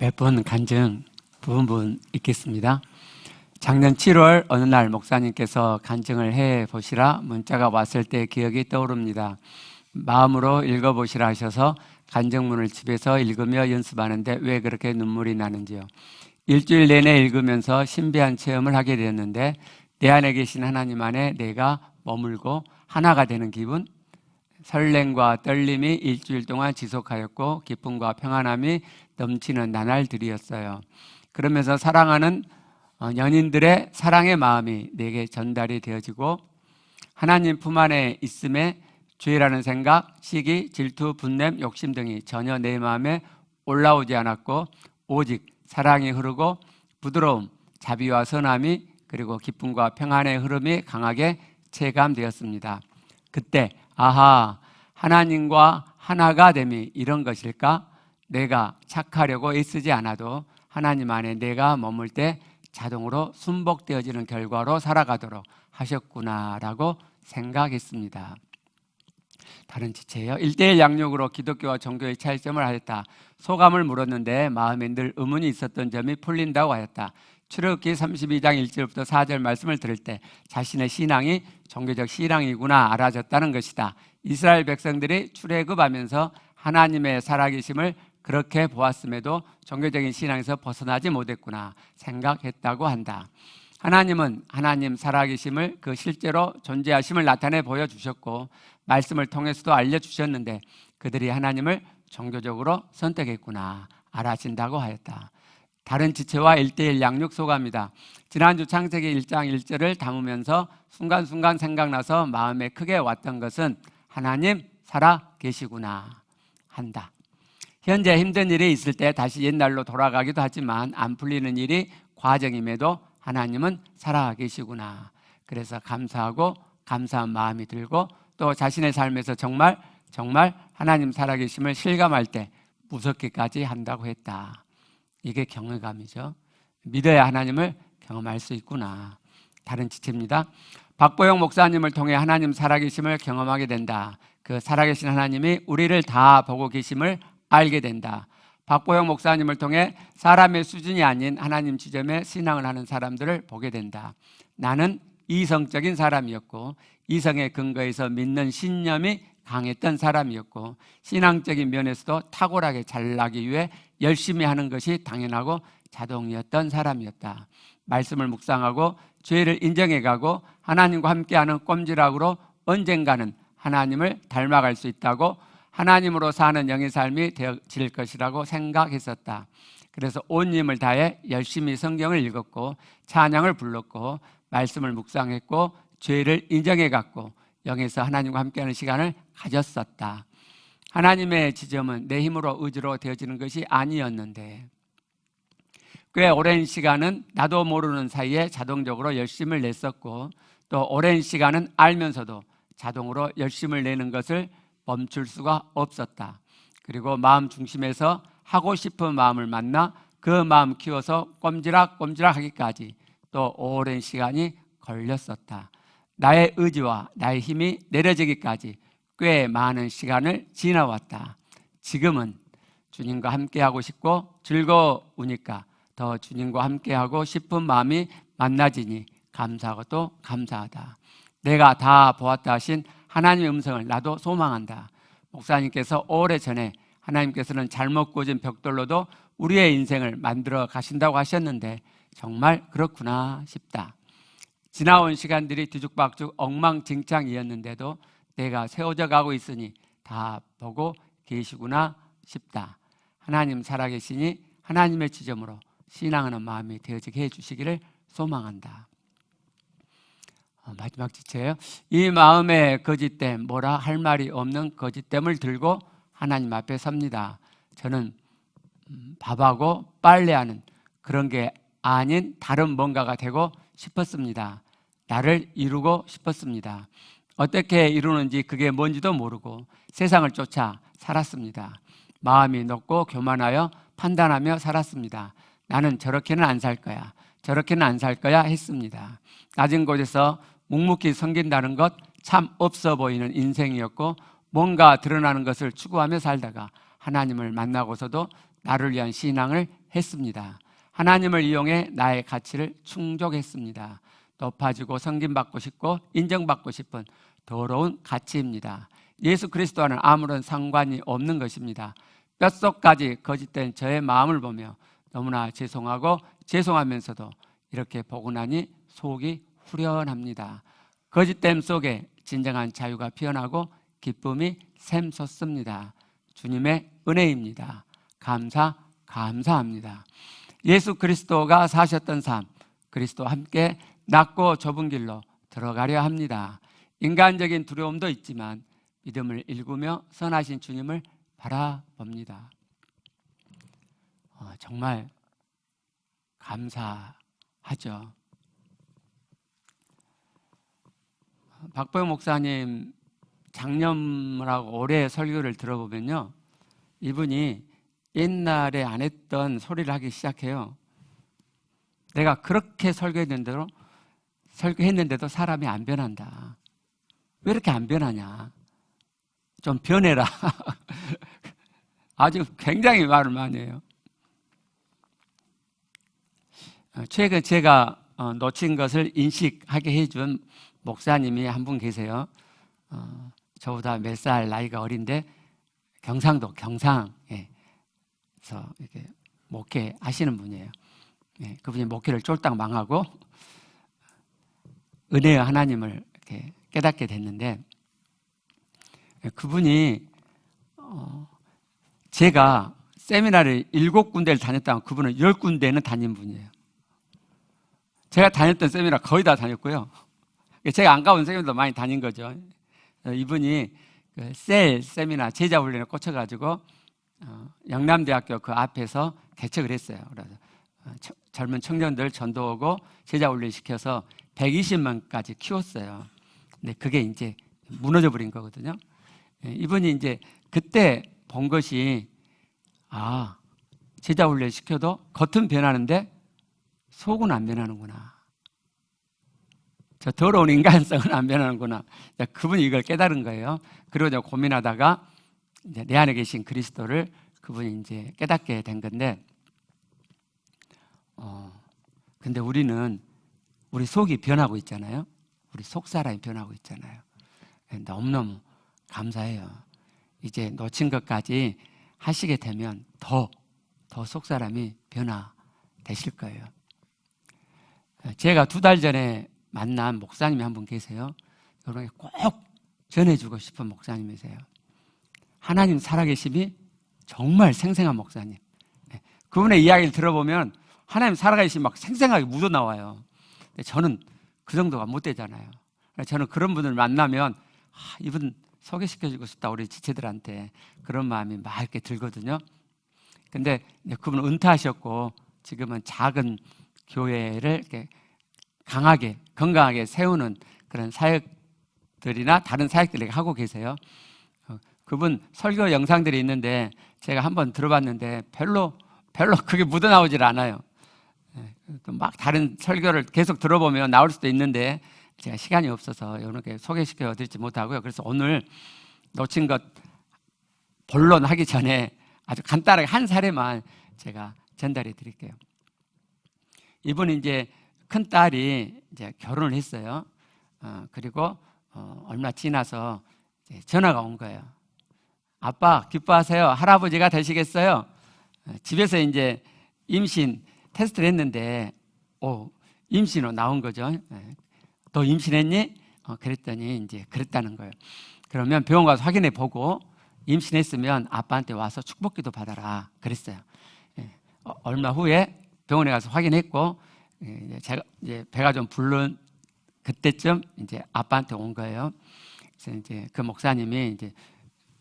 몇 번 간증 부분 있겠습니다. 작년 7월 어느 날 목사님께서 간증을 해 보시라 문자가 왔을 때 기억이 떠오릅니다. 마음으로 읽어보시라 하셔서 간증문을 집에서 읽으며 연습하는데 왜 그렇게 눈물이 나는지요. 일주일 내내 읽으면서 신비한 체험을 하게 되었는데 내 안에 계신 하나님 안에 내가 머물고 하나가 되는 기분, 설렘과 떨림이 일주일 동안 지속하였고 기쁨과 평안함이 넘치는 나날들이었어요. 그러면서 사랑하는 연인들의 사랑의 마음이 내게 전달이 되어지고 하나님 품 안에 있음에 죄라는 생각, 시기, 질투, 분냄, 욕심 등이 전혀 내 마음에 올라오지 않았고 오직 사랑이 흐르고 부드러움, 자비와 선함이 그리고 기쁨과 평안의 흐름이 강하게 체감되었습니다. 그때 아하, 하나님과 하나가 됨이 이런 것일까? 내가 착하려고 애쓰지 않아도 하나님 안에 내가 머물 때 자동으로 순복되어지는 결과로 살아가도록 하셨구나라고 생각했습니다. 다른 지체예요. 1:1 양육으로 기독교와 종교의 차이점을 하였다. 소감을 물었는데 마음에 늘 의문이 있었던 점이 풀린다고 하였다. 출애굽기 32장 1절부터 4절 말씀을 들을 때 자신의 신앙이 종교적 신앙이구나 알아졌다는 것이다. 이스라엘 백성들이 출애굽하면서 하나님의 살아계심을 그렇게 보았음에도 종교적인 신앙에서 벗어나지 못했구나 생각했다고 한다. 하나님은 하나님 살아계심을 그 실제로 존재하심을 나타내 보여주셨고 말씀을 통해서도 알려주셨는데 그들이 하나님을 종교적으로 선택했구나 알아진다고 하였다. 다른 지체와 1:1 양육 소감이다. 지난주 창세기 1장 1절을 담으면서 순간순간 생각나서 마음에 크게 왔던 것은 하나님 살아 계시구나 한다. 현재 힘든 일이 있을 때 다시 옛날로 돌아가기도 하지만 안 풀리는 일이 과정임에도 하나님은 살아 계시구나. 그래서 감사하고 감사한 마음이 들고 또 자신의 삶에서 정말 하나님 살아계심을 실감할 때 무섭기까지 한다고 했다. 이게 경외감이죠. 믿어야 하나님을 경험할 수 있구나. 다른 지체입니다. 박보영 목사님을 통해 하나님 살아계심을 경험하게 된다. 그 살아계신 하나님이 우리를 다 보고 계심을 알게 된다. 박보영 목사님을 통해 사람의 수준이 아닌 하나님 지점에 신앙을 하는 사람들을 보게 된다. 나는 이성적인 사람이었고 이성의 근거에서 믿는 신념이 강했던 사람이었고 신앙적인 면에서도 탁월하게 잘나기 위해 열심히 하는 것이 당연하고 자동이었던 사람이었다. 말씀을 묵상하고 죄를 인정해가고 하나님과 함께하는 꼼지락으로 언젠가는 하나님을 닮아갈 수 있다고 하나님으로 사는 영의 삶이 되어질 것이라고 생각했었다. 그래서 온 힘을 다해 열심히 성경을 읽었고 찬양을 불렀고 말씀을 묵상했고 죄를 인정해갔고 영에서 하나님과 함께하는 시간을 가졌었다. 하나님의 지점은 내 힘으로 의지로 되어지는 것이 아니었는데 꽤 오랜 시간은 나도 모르는 사이에 자동적으로 열심을 냈었고 또 오랜 시간은 알면서도 자동으로 열심을 내는 것을 멈출 수가 없었다. 그리고 마음 중심에서 하고 싶은 마음을 만나 그 마음 키워서 꼼지락꼼지락 하기까지 또 오랜 시간이 걸렸었다. 나의 의지와 나의 힘이 내려지기까지 꽤 많은 시간을 지나왔다. 지금은 주님과 함께하고 싶고 즐거우니까 더 주님과 함께하고 싶은 마음이 만나지니 감사하고 또 감사하다. 내가 다 보았다 하신 하나님의 음성을 나도 소망한다. 목사님께서 오래전에 하나님께서는 잘못 꽂은 벽돌로도 우리의 인생을 만들어 가신다고 하셨는데 정말 그렇구나 싶다. 지나온 시간들이 뒤죽박죽 엉망진창이었는데도 내가 세워져 가고 있으니 다 보고 계시구나 싶다. 하나님 살아계시니 하나님의 지점으로 신앙하는 마음이 되어지게 해주시기를 소망한다. 마지막 지체예요. 이 마음의 거짓됨, 뭐라 할 말이 없는 거짓됨을 들고 하나님 앞에 섭니다. 저는 밥하고 빨래하는 그런 게 아닌 다른 뭔가가 되고 싶었습니다. 나를 이루고 싶었습니다. 어떻게 이루는지 그게 뭔지도 모르고 세상을 쫓아 살았습니다. 마음이 높고 교만하여 판단하며 살았습니다. 나는 저렇게는 안 살 거야. 저렇게는 안 살 거야 했습니다. 낮은 곳에서 묵묵히 섬긴다는 것 참 없어 보이는 인생이었고 뭔가 드러나는 것을 추구하며 살다가 하나님을 만나고서도 나를 위한 신앙을 했습니다. 하나님을 이용해 나의 가치를 충족했습니다. 높아지고 섬김받고 싶고 인정받고 싶은 더러운 가치입니다. 예수 그리스도와는 아무런 상관이 없는 것입니다. 뼛속까지 거짓된 저의 마음을 보며 너무나 죄송하고 죄송하면서도 이렇게 보고 나니 속이 후련합니다. 거짓됨 속에 진정한 자유가 피어나고 기쁨이 샘솟습니다. 주님의 은혜입니다. 감사합니다. 예수 그리스도가 사셨던 삶, 그리스도와 함께 낮고 좁은 길로 들어가려 합니다. 인간적인 두려움도 있지만 믿음을 일구며 선하신 주님을 바라봅니다. 정말 감사하죠. 박보영 목사님 작년하고 올해 설교를 들어보면요, 이분이 옛날에 안 했던 소리를 하기 시작해요. 내가 그렇게 설교했는데도 사람이 안 변한다. 왜 이렇게 안 변하냐? 좀 변해라. 아주 굉장히 말을 많이 해요. 최근 제가 놓친 것을 인식하게 해준 목사님이 한 분 계세요. 저보다 몇 살 나이가 어린데 경상도 경상에서 이렇게 목회하시는 분이에요. 그분이 목회를 쫄딱 망하고 은혜의 하나님을 이렇게 깨닫게 됐는데, 그분이 제가 세미나를 7군데를 다녔다면 그분은 10군데는 다닌 분이에요. 제가 다녔던 세미나 거의 다 다녔고요. 제가 안 가본 세미나도 많이 다닌 거죠. 이분이 셀 세미나 제자 훈련에 꽂혀가지고 영남대학교 그 앞에서 개척을 했어요. 그래서 젊은 청년들 전도하고 제자 훈련 시켜서 120만까지 키웠어요. 근데 그게 이제 무너져 버린 거거든요. 이분이 이제 그때 본 것이, 제자 훈련 시켜도 겉은 변하는데 속은 안 변하는구나. 저 더러운 인간성은 안 변하는구나. 그분이 이걸 깨달은 거예요. 그리고 제가 고민하다가 이제 내 안에 계신 그리스도를 그분이 이제 깨닫게 된 건데, 근데 우리 속이 변하고 있잖아요. 우리 속 사람이 변하고 있잖아요. 너무너무 감사해요. 이제 놓친 것까지 하시게 되면 더 속 사람이 변화되실 거예요. 제가 2달 전에 만난 목사님이 한 분 계세요. 여러분에게 꼭 전해주고 싶은 목사님이세요. 하나님 살아계심이 정말 생생한 목사님. 그분의 이야기를 들어보면 하나님 살아계심이 막 생생하게 묻어나와요. 저는 그 정도가 못 되잖아요. 저는 그런 분을 만나면 이분 소개시켜주고 싶다, 우리 지체들한테. 그런 마음이 막 이렇게 들거든요. 근데 그분은 은퇴하셨고 지금은 작은 교회를 이렇게 강하게 건강하게 세우는 그런 사역들이나 다른 사역들을 하고 계세요. 그분 설교 영상들이 있는데 제가 한번 들어봤는데 별로 그게 묻어나오질 않아요. 막 다른 설교를 계속 들어보면 나올 수도 있는데 제가 시간이 없어서 이렇게 소개시켜 드리지 못하고요. 그래서 오늘 놓친 것 본론하기 전에 아주 간단하게 한 사례만 제가 전달해 드릴게요. 이분이 이제 큰 딸이 이제 결혼을 했어요. 그리고 얼마 지나서 이제 전화가 온 거예요. 아빠 기뻐하세요. 할아버지가 되시겠어요? 집에서 이제 임신 테스트를 했는데 임신으로 나온 거죠. 너 임신했니? 그랬더니 이제 그랬다는 거예요. 그러면 병원 가서 확인해 보고 임신했으면 아빠한테 와서 축복기도 받아라 그랬어요. 얼마 후에 병원에 가서 확인했고, 제가 이제 배가 좀 부른 그때쯤 이제 아빠한테 온 거예요. 그래서 이제 그 목사님이 이제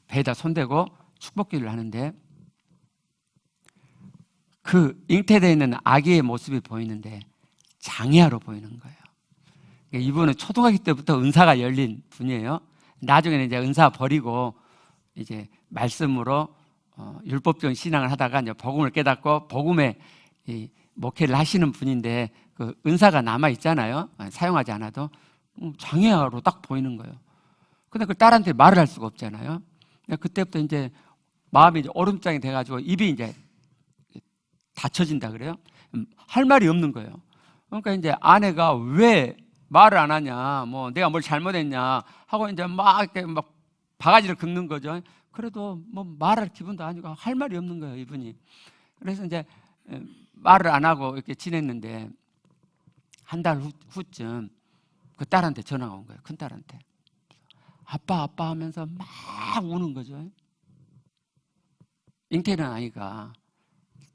배에다 손대고 축복기를 하는데 그 잉태되어 있는 아기의 모습이 보이는데 장애아로 보이는 거예요. 이분은 초등학교 때부터 은사가 열린 분이에요. 나중에는 이제 은사 버리고 이제 말씀으로 율법적인 신앙을 하다가 이제 복음을 깨닫고 복음에 이 목회를 하시는 분인데 그 은사가 남아 있잖아요. 사용하지 않아도 장애아로 딱 보이는 거예요. 근데 그 딸한테 말을 할 수가 없잖아요. 그때부터 이제 마음이 이제 얼음장이 돼가지고 입이 이제 닫혀진다 그래요? 할 말이 없는 거예요. 그러니까 이제 아내가 왜 말을 안 하냐, 뭐 내가 뭘 잘못했냐 하고 이제 막 이렇게 막 바가지를 긁는 거죠. 그래도 뭐 말할 기분도 아니고 할 말이 없는 거예요, 이분이. 그래서 이제 말을 안 하고 이렇게 지냈는데 한 달 후쯤 그 딸한테 전화가 온 거예요. 큰 딸한테. 아빠 아빠 하면서 막 우는 거죠. 잉태는 아이가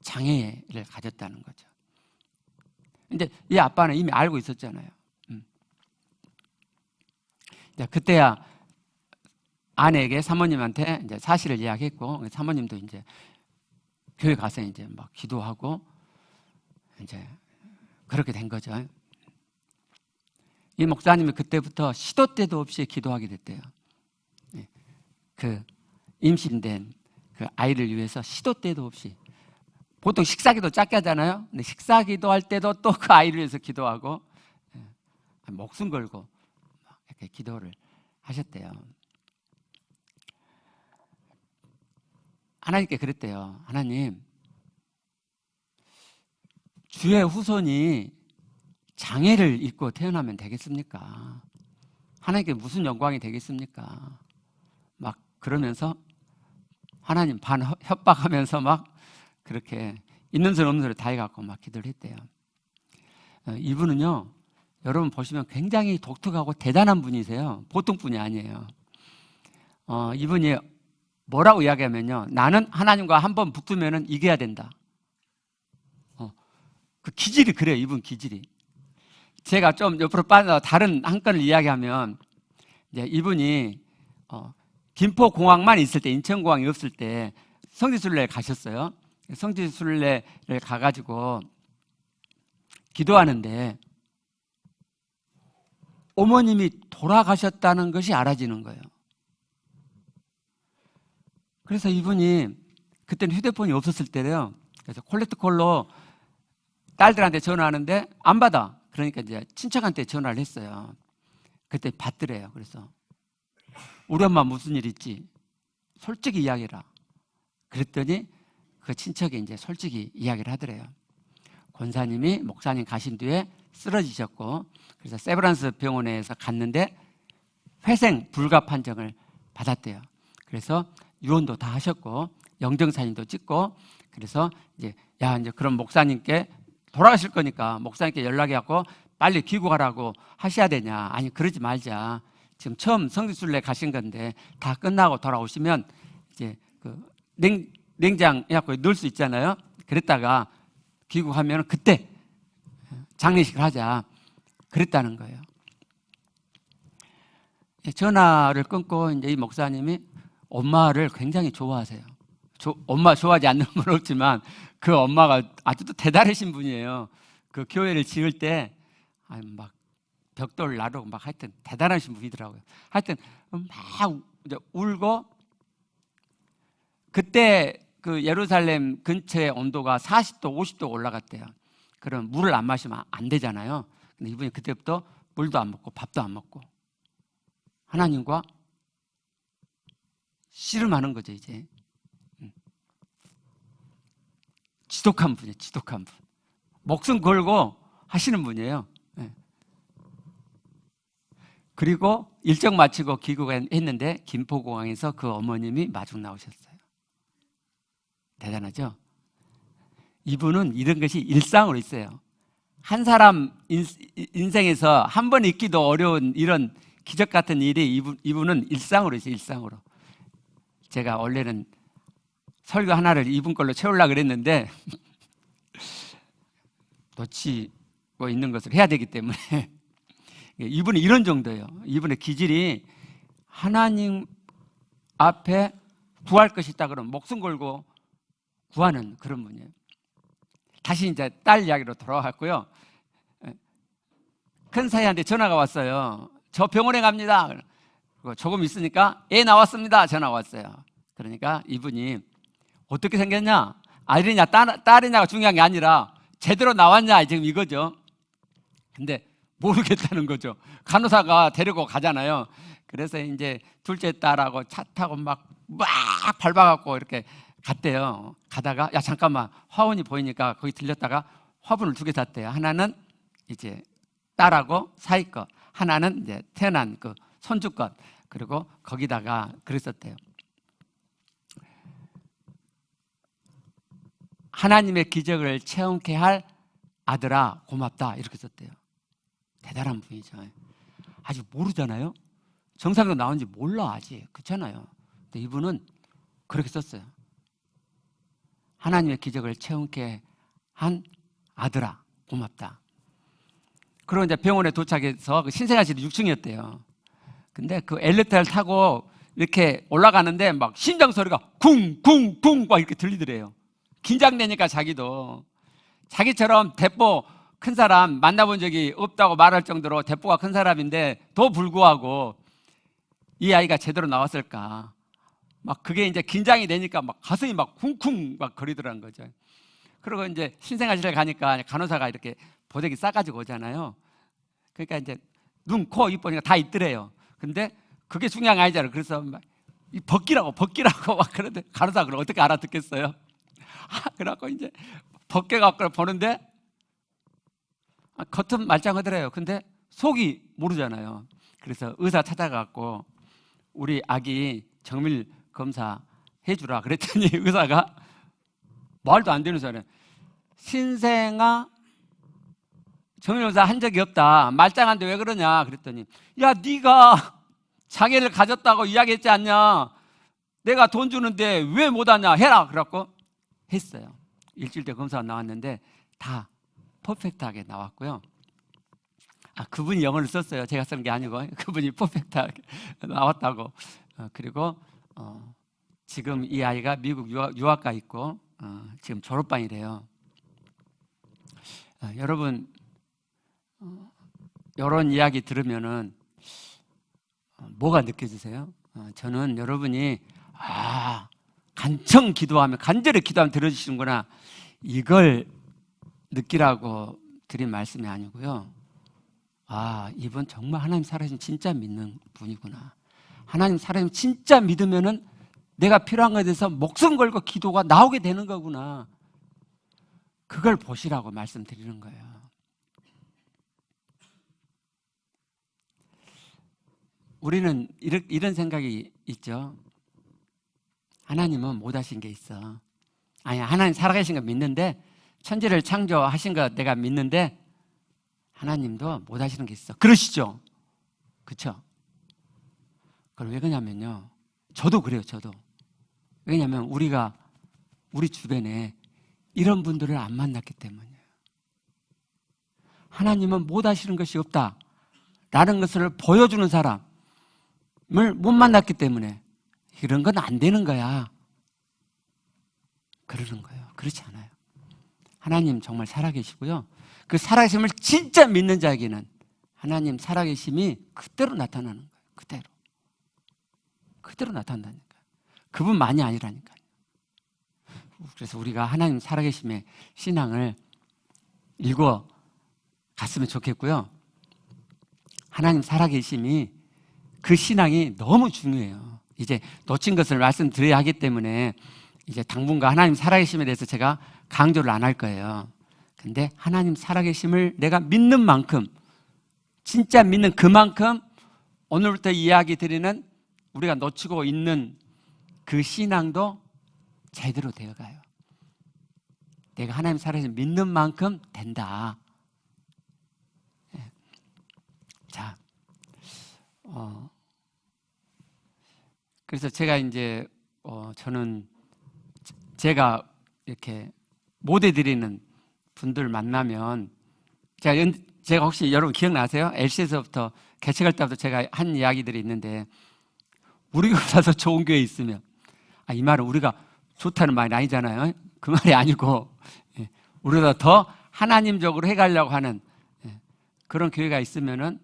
장애를 가졌다는 거죠. 근데 이 아빠는 이미 알고 있었잖아요. 그때야 아내에게 사모님한테 이제 사실을 이야기했고, 사모님도 이제 교회 가서 이제 막 기도하고 이제 그렇게 된 거죠. 이 목사님이 그때부터 시도 때도 없이 기도하게 됐대요. 그 임신된 그 아이를 위해서 시도 때도 없이. 보통 식사기도 짧게 하잖아요. 근데 식사기도 할 때도 또 그 아이를 위해서 기도하고 목숨 걸고 이렇게 기도를 하셨대요. 하나님께 그랬대요. 하나님, 주의 후손이 장애를 입고 태어나면 되겠습니까? 하나님께 무슨 영광이 되겠습니까? 막 그러면서 하나님 반 협박하면서 막 그렇게 있는 소리 없는 소리 다 해갖고 막 기도를 했대요. 이분은요, 여러분 보시면 굉장히 독특하고 대단한 분이세요. 보통 분이 아니에요. 이분이 뭐라고 이야기하면요, 나는 하나님과 한번 붙으면 이겨야 된다. 그 기질이 그래요. 이분 기질이. 제가 좀 옆으로 빠져 다른 한 건을 이야기하면, 이제 이분이 김포공항만 있을 때, 인천공항이 없을 때 성지순례에 가셨어요. 성지순례를 가가지고 기도하는데 어머님이 돌아가셨다는 것이 알아지는 거예요. 그래서 이분이 그때는 휴대폰이 없었을 때래요. 그래서 콜렉트콜로 딸들한테 전화하는데 안 받아. 그러니까 이제 친척한테 전화를 했어요. 그때 받더래요. 그래서 우리 엄마 무슨 일 있지? 솔직히 이야기해라. 그랬더니 그 친척이 이제 솔직히 이야기를 하더래요. 권사님이 목사님 가신 뒤에 쓰러지셨고, 그래서 세브란스 병원에서 갔는데 회생 불가 판정을 받았대요. 그래서 유언도 다 하셨고 영정사진도 찍고, 그래서 이제 이제 그럼 목사님께 돌아가실 거니까 목사님께 연락해갖고 빨리 귀국하라고 하셔야 되냐. 아니 그러지 말자. 지금 처음 성지순례 가신 건데 다 끝나고 돌아오시면 이제 그 냉장 해갖고 넣을 수 있잖아요. 그랬다가 귀국하면 그때 장례식을 하자. 그랬다는 거예요. 전화를 끊고 이제 이 목사님이 엄마를 굉장히 좋아하세요. 엄마 좋아하지 않는 건 없지만 그 엄마가 아주 또 대단하신 분이에요. 그 교회를 지을 때 막 벽돌 나르고 막 하여튼 대단하신 분이더라고요. 하여튼 막 이제 울고, 그때 그 예루살렘 근처의 온도가 40도, 50도 올라갔대요. 그럼 물을 안 마시면 안 되잖아요. 근데 이분이 그때부터 물도 안 먹고 밥도 안 먹고 하나님과 씨름하는 거죠, 이제. 지독한 분이에요, 지독한 분. 목숨 걸고 하시는 분이에요. 그리고 일정 마치고 귀국했는데 김포공항에서 그 어머님이 마중 나오셨어요. 대단하죠? 이분은 이런 것이 일상으로 있어요. 한 사람 인생에서 한 번 있기도 어려운 이런 기적 같은 일이 이분은 일상으로 있어요, 일상으로. 제가 원래는 설교 하나를 이분 걸로 채우려고 그랬는데 놓치고 있는 것을 해야 되기 때문에 이분은 이런 정도예요. 이분의 기질이 하나님 앞에 구할 것이 있다 그러면 목숨 걸고 구하는 그런 분이에요. 다시 이제 딸 이야기로 돌아왔고요. 큰 사이한테 전화가 왔어요. 저 병원에 갑니다. 그리고 조금 있으니까 나왔습니다. 전화 왔어요. 그러니까 이분이 어떻게 생겼냐? 아들이냐 딸이냐가 중요한 게 아니라 제대로 나왔냐 지금 이거죠. 근데 모르겠다는 거죠. 간호사가 데리고 가잖아요. 그래서 이제 둘째 딸하고 차 타고 막 밟아갖고 이렇게 갔대요. 가다가 야 잠깐만, 화원이 보이니까 거기 들렸다가 화분을 2개 샀대요. 하나는 이제 딸하고 사위 거, 하나는 이제 태어난 그 손주 것. 그리고 거기다가 그랬었대요. 하나님의 기적을 체험케 할 아들아 고맙다, 이렇게 썼대요. 대단한 분이죠. 아직 모르잖아요. 정상도 나온지 몰라 아직. 그렇잖아요. 근데 이분은 그렇게 썼어요. 하나님의 기적을 체험케 한 아들아 고맙다. 그리고 이제 병원에 도착해서 그 신생아실이 6층이었대요. 근데 그 엘리베이터를 타고 이렇게 올라가는데 막 심장 소리가 쿵쿵쿵 막 이렇게 들리더래요. 긴장되니까 자기도 자기처럼 대포 큰 사람 만나본 적이 없다고 말할 정도로 대포가 큰 사람인데 더 불구하고 이 아이가 제대로 나왔을까, 막 그게 이제 긴장이 되니까 막 가슴이 막 쿵쿵 막 거리더라는 거죠. 그리고 이제 신생아실에 가니까 간호사가 이렇게 보대기 싸가지고 오잖아요. 그러니까 이제 눈, 코, 입 보니까 다 있더래요. 근데 그게 중요한 게 아니잖아요. 그래서 막 벗기라고 막 그러는데 간호사가 그걸 어떻게 알아듣겠어요? 그래갖고 이제 벗겨갖고 보는데 겉은 말짱하더래요. 근데 속이 모르잖아요. 그래서 의사 찾아갖고 우리 아기 정밀 검사 해주라 그랬더니 의사가 말도 안 되는 소리예요. 신생아 정밀 검사 한 적이 없다. 말짱한데 왜 그러냐 그랬더니 야 네가 장애를 가졌다고 이야기했지 않냐. 내가 돈 주는데 왜 못하냐 해라. 그래갖고 했어요. 일주일 때 검사가 나왔는데 다 퍼펙트하게 나왔고요. 그분이 영어를 썼어요. 제가 쓴 게 아니고 그분이 퍼펙트하게 나왔다고. 그리고 지금 이 아이가 미국 유학가 있고 지금 졸업반이래요. 여러분 이런 이야기 들으면은 뭐가 느껴지세요? 저는 여러분이 간절히 기도하면 들어주시는구나, 이걸 느끼라고 드린 말씀이 아니고요. 이분 정말 하나님 살아계신 진짜 믿는 분이구나. 하나님 살아계신 진짜 믿으면은 내가 필요한 것에 대해서 목숨 걸고 기도가 나오게 되는 거구나. 그걸 보시라고 말씀드리는 거예요. 우리는 이런 생각이 있죠. 하나님은 못하신 게 있어. 하나님 살아계신 거 믿는데, 천지를 창조하신 거 내가 믿는데 하나님도 못하시는 게 있어. 그러시죠? 그렇죠? 그걸 왜 그러냐면요, 저도 그래요. 저도. 왜냐하면 우리 주변에 이런 분들을 안 만났기 때문이에요. 하나님은 못하시는 것이 없다라는 것을 보여주는 사람을 못 만났기 때문에 이런 건 안 되는 거야 그러는 거예요. 그렇지 않아요. 하나님 정말 살아계시고요. 그 살아계심을 진짜 믿는 자에게는 하나님 살아계심이 그대로 나타나는 거예요. 그대로 나타난다니까요. 그분만이 아니라니까요. 그래서 우리가 하나님 살아계심의 신앙을 읽어 갔으면 좋겠고요. 하나님 살아계심이, 그 신앙이 너무 중요해요. 이제 놓친 것을 말씀드려야 하기 때문에 이제 당분간 하나님 살아계심에 대해서 제가 강조를 안 할 거예요. 근데 하나님 살아계심을 내가 믿는 만큼, 진짜 믿는 그만큼 오늘부터 이야기 드리는 우리가 놓치고 있는 그 신앙도 제대로 되어가요. 내가 하나님 살아계심 믿는 만큼 된다. 자, 그래서 제가 이제 저는 제가 이렇게 모대드리는 분들 만나면 제가 혹시 여러분 기억나세요? LC에서부터 개척할 때부터 제가 한 이야기들이 있는데, 우리 교회보다 더 좋은 교회 있으면, 이 말은 우리가 좋다는 말이 아니잖아요. 그 말이 아니고 우리보다 더 하나님적으로 해가려고 하는 그런 교회가 있으면은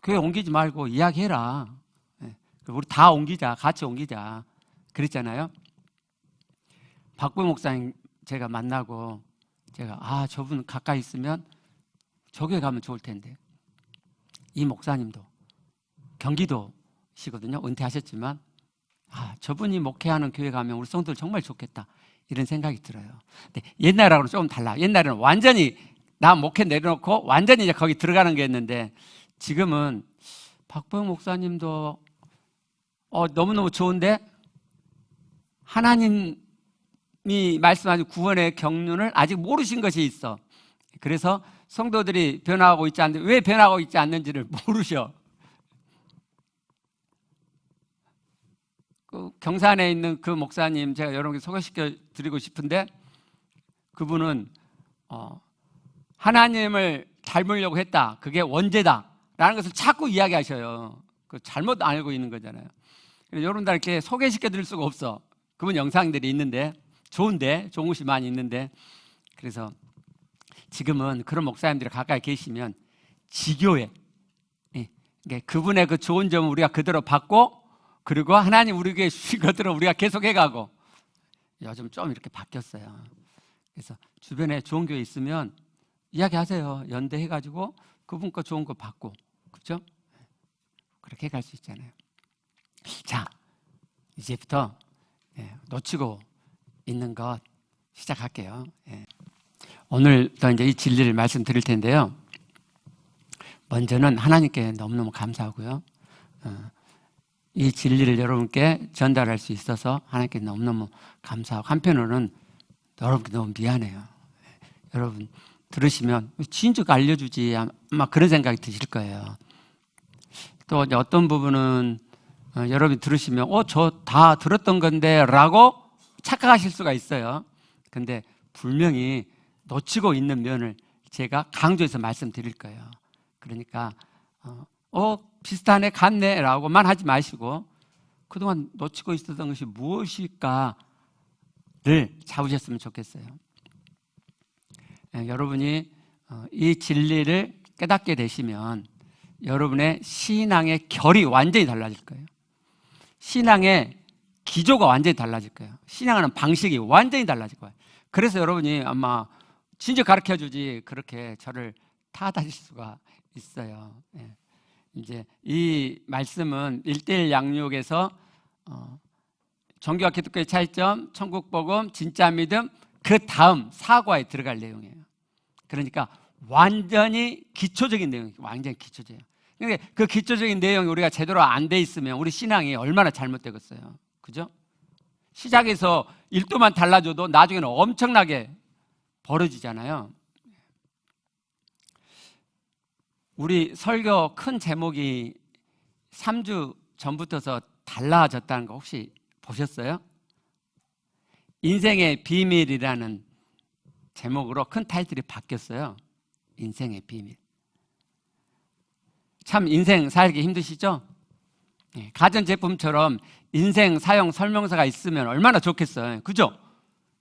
교회 옮기지 말고 이야기해라. 우리 다 옮기자, 같이 옮기자 그랬잖아요. 박보영 목사님 제가 만나고 제가 저분 가까이 있으면 저 교회 가면 좋을 텐데, 이 목사님도 경기도시거든요. 은퇴하셨지만 저분이 목회하는 교회 가면 우리 성도들 정말 좋겠다, 이런 생각이 들어요. 근데 옛날하고는 조금 달라. 옛날에는 완전히 나 목회 내려놓고 완전히 이제 거기 들어가는 게 있는데, 지금은 박보영 목사님도 너무너무 좋은데 하나님이 말씀하신 구원의 경륜을 아직 모르신 것이 있어. 그래서 성도들이 변화하고 있지 않는데, 왜 변화하고 있지 않는지를 모르셔. 그 경산에 있는 그 목사님 제가 여러분께 소개시켜 드리고 싶은데, 그분은 하나님을 닮으려고 했다, 그게 원죄다 라는 것을 자꾸 이야기하셔요. 그 잘못 알고 있는 거잖아요. 여러분들께 소개시켜 드릴 수가 없어. 그분 영상들이 있는데, 좋은 곳이 많이 있는데, 그래서 지금은 그런 목사님들이 가까이 계시면 지교회, 그분의 그 좋은 점을 우리가 그대로 받고, 그리고 하나님 우리에게 주신 것들을 우리가 계속해가고, 요즘 좀 이렇게 바뀌었어요. 그래서 주변에 좋은 교회 있으면 이야기하세요. 연대해가지고 그분 거 좋은 거 받고, 그렇죠? 그렇게 갈 수 있잖아요. 자, 이제부터 놓치고 있는 것 시작할게요. 오늘도 이제 이 진리를 말씀드릴 텐데요. 먼저는 하나님께 너무너무 감사하고요. 이 진리를 여러분께 전달할 수 있어서 하나님께 너무너무 감사하고, 한편으로는 여러분께 너무 미안해요. 여러분 들으시면 진즉 알려주지, 아마 그런 생각이 드실 거예요. 또 이제 어떤 부분은 여러분이 들으시면 저 다 들었던 건데 라고 착각하실 수가 있어요. 근데 분명히 놓치고 있는 면을 제가 강조해서 말씀드릴 거예요. 그러니까 비슷하네, 같네 라고만 하지 마시고, 그동안 놓치고 있었던 것이 무엇일까를 잡으셨으면 좋겠어요. 여러분이 이 진리를 깨닫게 되시면 여러분의 신앙의 결이 완전히 달라질 거예요. 신앙의 기조가 완전히 달라질 거예요. 신앙하는 방식이 완전히 달라질 거예요. 그래서 여러분이 아마 진짜 가르쳐주지 그렇게 저를 탓하실 수가 있어요. 이제 이 말씀은 1:1 양육에서 종교와 기독교의 차이점, 천국복음, 진짜 믿음, 그 다음 사과에 들어갈 내용이에요. 그러니까 완전히 기초적인 내용이에요. 완전히 기초적이에요. 그러니까 그 기초적인 내용이 우리가 제대로 안 돼 있으면 우리 신앙이 얼마나 잘못되겠어요. 그죠? 시작에서 1도만 달라져도 나중에는 엄청나게 벌어지잖아요. 우리 설교 큰 제목이 3주 전부터서 달라졌다는 거 혹시 보셨어요? 인생의 비밀이라는 제목으로 큰 타이틀이 바뀌었어요. 인생의 비밀. 참 인생 살기 힘드시죠? 가전제품처럼 인생 사용 설명서가 있으면 얼마나 좋겠어요. 그죠?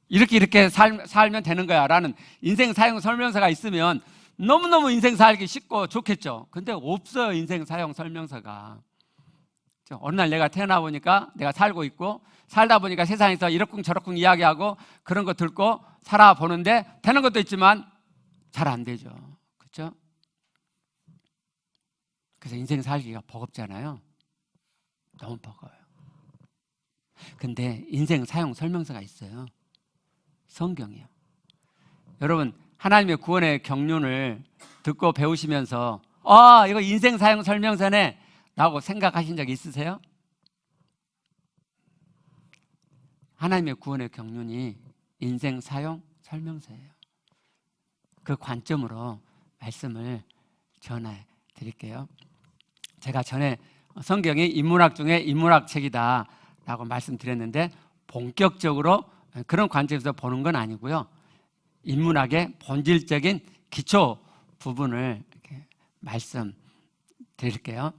이렇게 살면 되는 거야 라는 인생 사용 설명서가 있으면 너무너무 인생 살기 쉽고 좋겠죠. 근데 없어요, 인생 사용 설명서가. 어느 날 내가 태어나 보니까 내가 살고 있고, 살다 보니까 세상에서 이러쿵저러쿵 이야기하고 그런 거 듣고 살아보는데 되는 것도 있지만 잘 안 되죠. 그렇죠? 그래서 인생 살기가 버겁잖아요. 너무 버거워요. 근데 인생 사용 설명서가 있어요. 성경이요. 여러분 하나님의 구원의 경륜을 듣고 배우시면서 이거 인생 사용 설명서네 라고 생각하신 적 있으세요? 하나님의 구원의 경륜이 인생 사용 설명서예요. 그 관점으로 말씀을 전해 드릴게요. 제가 전에 성경이 인문학 중에 인문학 책이다 라고 말씀드렸는데, 본격적으로 그런 관점에서 보는 건 아니고요. 인문학의 본질적인 기초 부분을 이렇게 말씀드릴게요.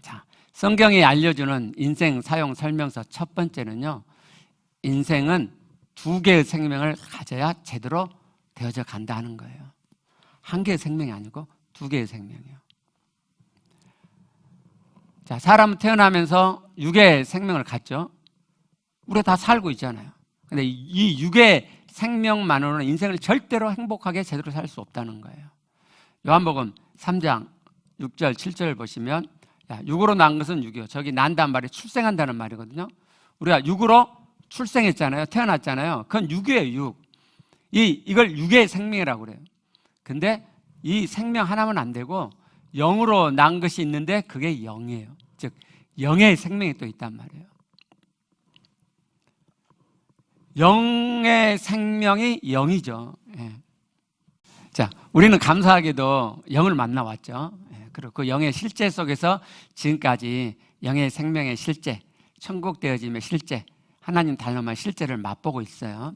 자, 성경이 알려주는 인생 사용 설명서 첫 번째는요, 인생은 2개의 생명을 가져야 제대로 되어져 간다 하는 거예요. 1개의 생명이 아니고 2개의 생명이요. 자, 사람은 태어나면서 6개의 생명을 갖죠. 우리가 다 살고 있잖아요. 근데 이 6개의 생명만으로는 인생을 절대로 행복하게 제대로 살 수 없다는 거예요. 요한복음 3장 6절 7절 보시면, 육으로 난 것은 육이요. 저기 난단 말이 출생한다는 말이거든요. 우리가 육으로 출생했잖아요. 태어났잖아요. 그건 육이에요, 육. 이걸 육의 생명이라고 그래요. 근데 이 생명 하나면 안 되고 영으로 난 것이 있는데 그게 영이에요. 즉 영의 생명이 또 있단 말이에요. 영의 생명이 영이죠. 예. 자, 우리는 감사하게도 영을 만나왔죠. 예. 그리고 그 영의 실제 속에서 지금까지 영의 생명의 실제, 천국 되어짐의 실제, 하나님 닮아의 실제를 맛보고 있어요.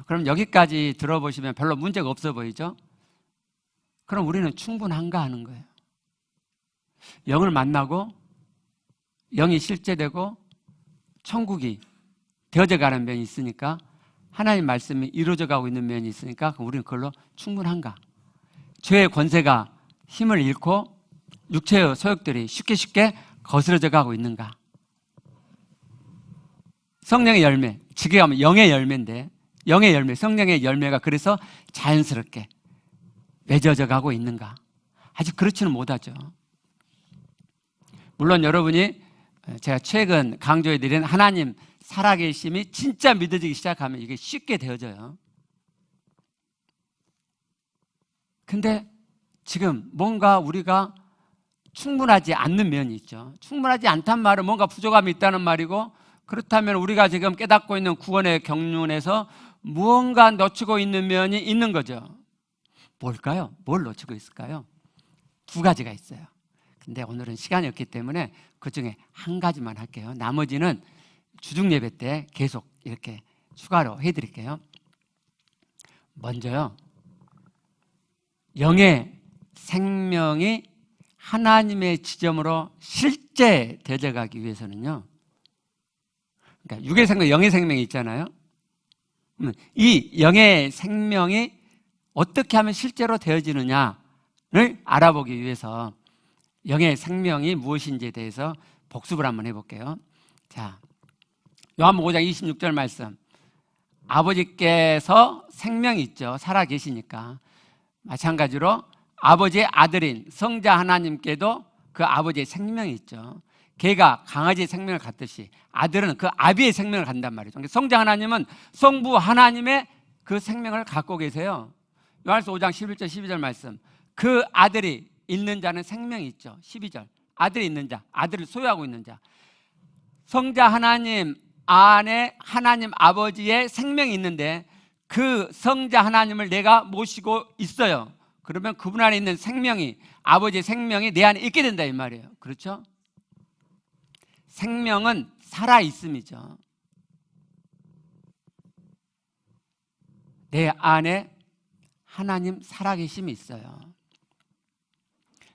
그럼 여기까지 들어보시면 별로 문제가 없어 보이죠? 그럼 우리는 충분한가 하는 거예요. 영을 만나고 영이 실제되고 천국이 되어져 가는 면이 있으니까, 하나님 말씀이 이루어져 가고 있는 면이 있으니까 우리는 그걸로 충분한가? 죄의 권세가 힘을 잃고 육체의 소욕들이 쉽게 거스러져 가고 있는가? 성령의 열매, 지게 하면 영의 열매인데, 영의 열매, 성령의 열매가 그래서 자연스럽게 맺어져 가고 있는가? 아직 그렇지는 못하죠. 물론 여러분이 제가 최근 강조해드린 하나님 살아계심이 진짜 믿어지기 시작하면 이게 쉽게 되어져요. 근데 지금 뭔가 우리가 충분하지 않는 면이 있죠. 충분하지 않단 말은 뭔가 부족함이 있다는 말이고, 그렇다면 우리가 지금 깨닫고 있는 구원의 경륜에서 무언가 놓치고 있는 면이 있는 거죠. 뭘까요? 뭘 놓치고 있을까요? 두 가지가 있어요. 근데 오늘은 시간이 없기 때문에 그 중에 한 가지만 할게요. 나머지는 주중 예배 때 계속 이렇게 추가로 해드릴게요. 먼저요, 영의 생명이 하나님의 지점으로 실제 되어가기 위해서는요, 그러니까 육의 생명, 영의 생명이 있잖아요. 이 영의 생명이 어떻게 하면 실제로 되어지느냐를 알아보기 위해서 영의 생명이 무엇인지에 대해서 복습을 한번 해볼게요. 자, 요한복음 5장 26절 말씀. 아버지께서 생명이 있죠. 살아 계시니까. 마찬가지로 아버지의 아들인 성자 하나님께도 그 아버지의 생명이 있죠. 개가 강아지의 생명을 갖듯이 아들은 그 아비의 생명을 갖는단 말이죠. 성자 하나님은 성부 하나님의 그 생명을 갖고 계세요. 요한복음 5장 11절 12절 말씀. 그 아들이 있는 자는 생명이 있죠. 12절. 아들이 있는 자, 아들을 소유하고 있는 자. 성자 하나님 안에 하나님 아버지의 생명이 있는데 그 성자 하나님을 내가 모시고 있어요. 그러면 그분 안에 있는 생명이, 아버지의 생명이 내 안에 있게 된다 이 말이에요. 그렇죠? 생명은 살아있음이죠. 내 안에 하나님 살아계심이 있어요.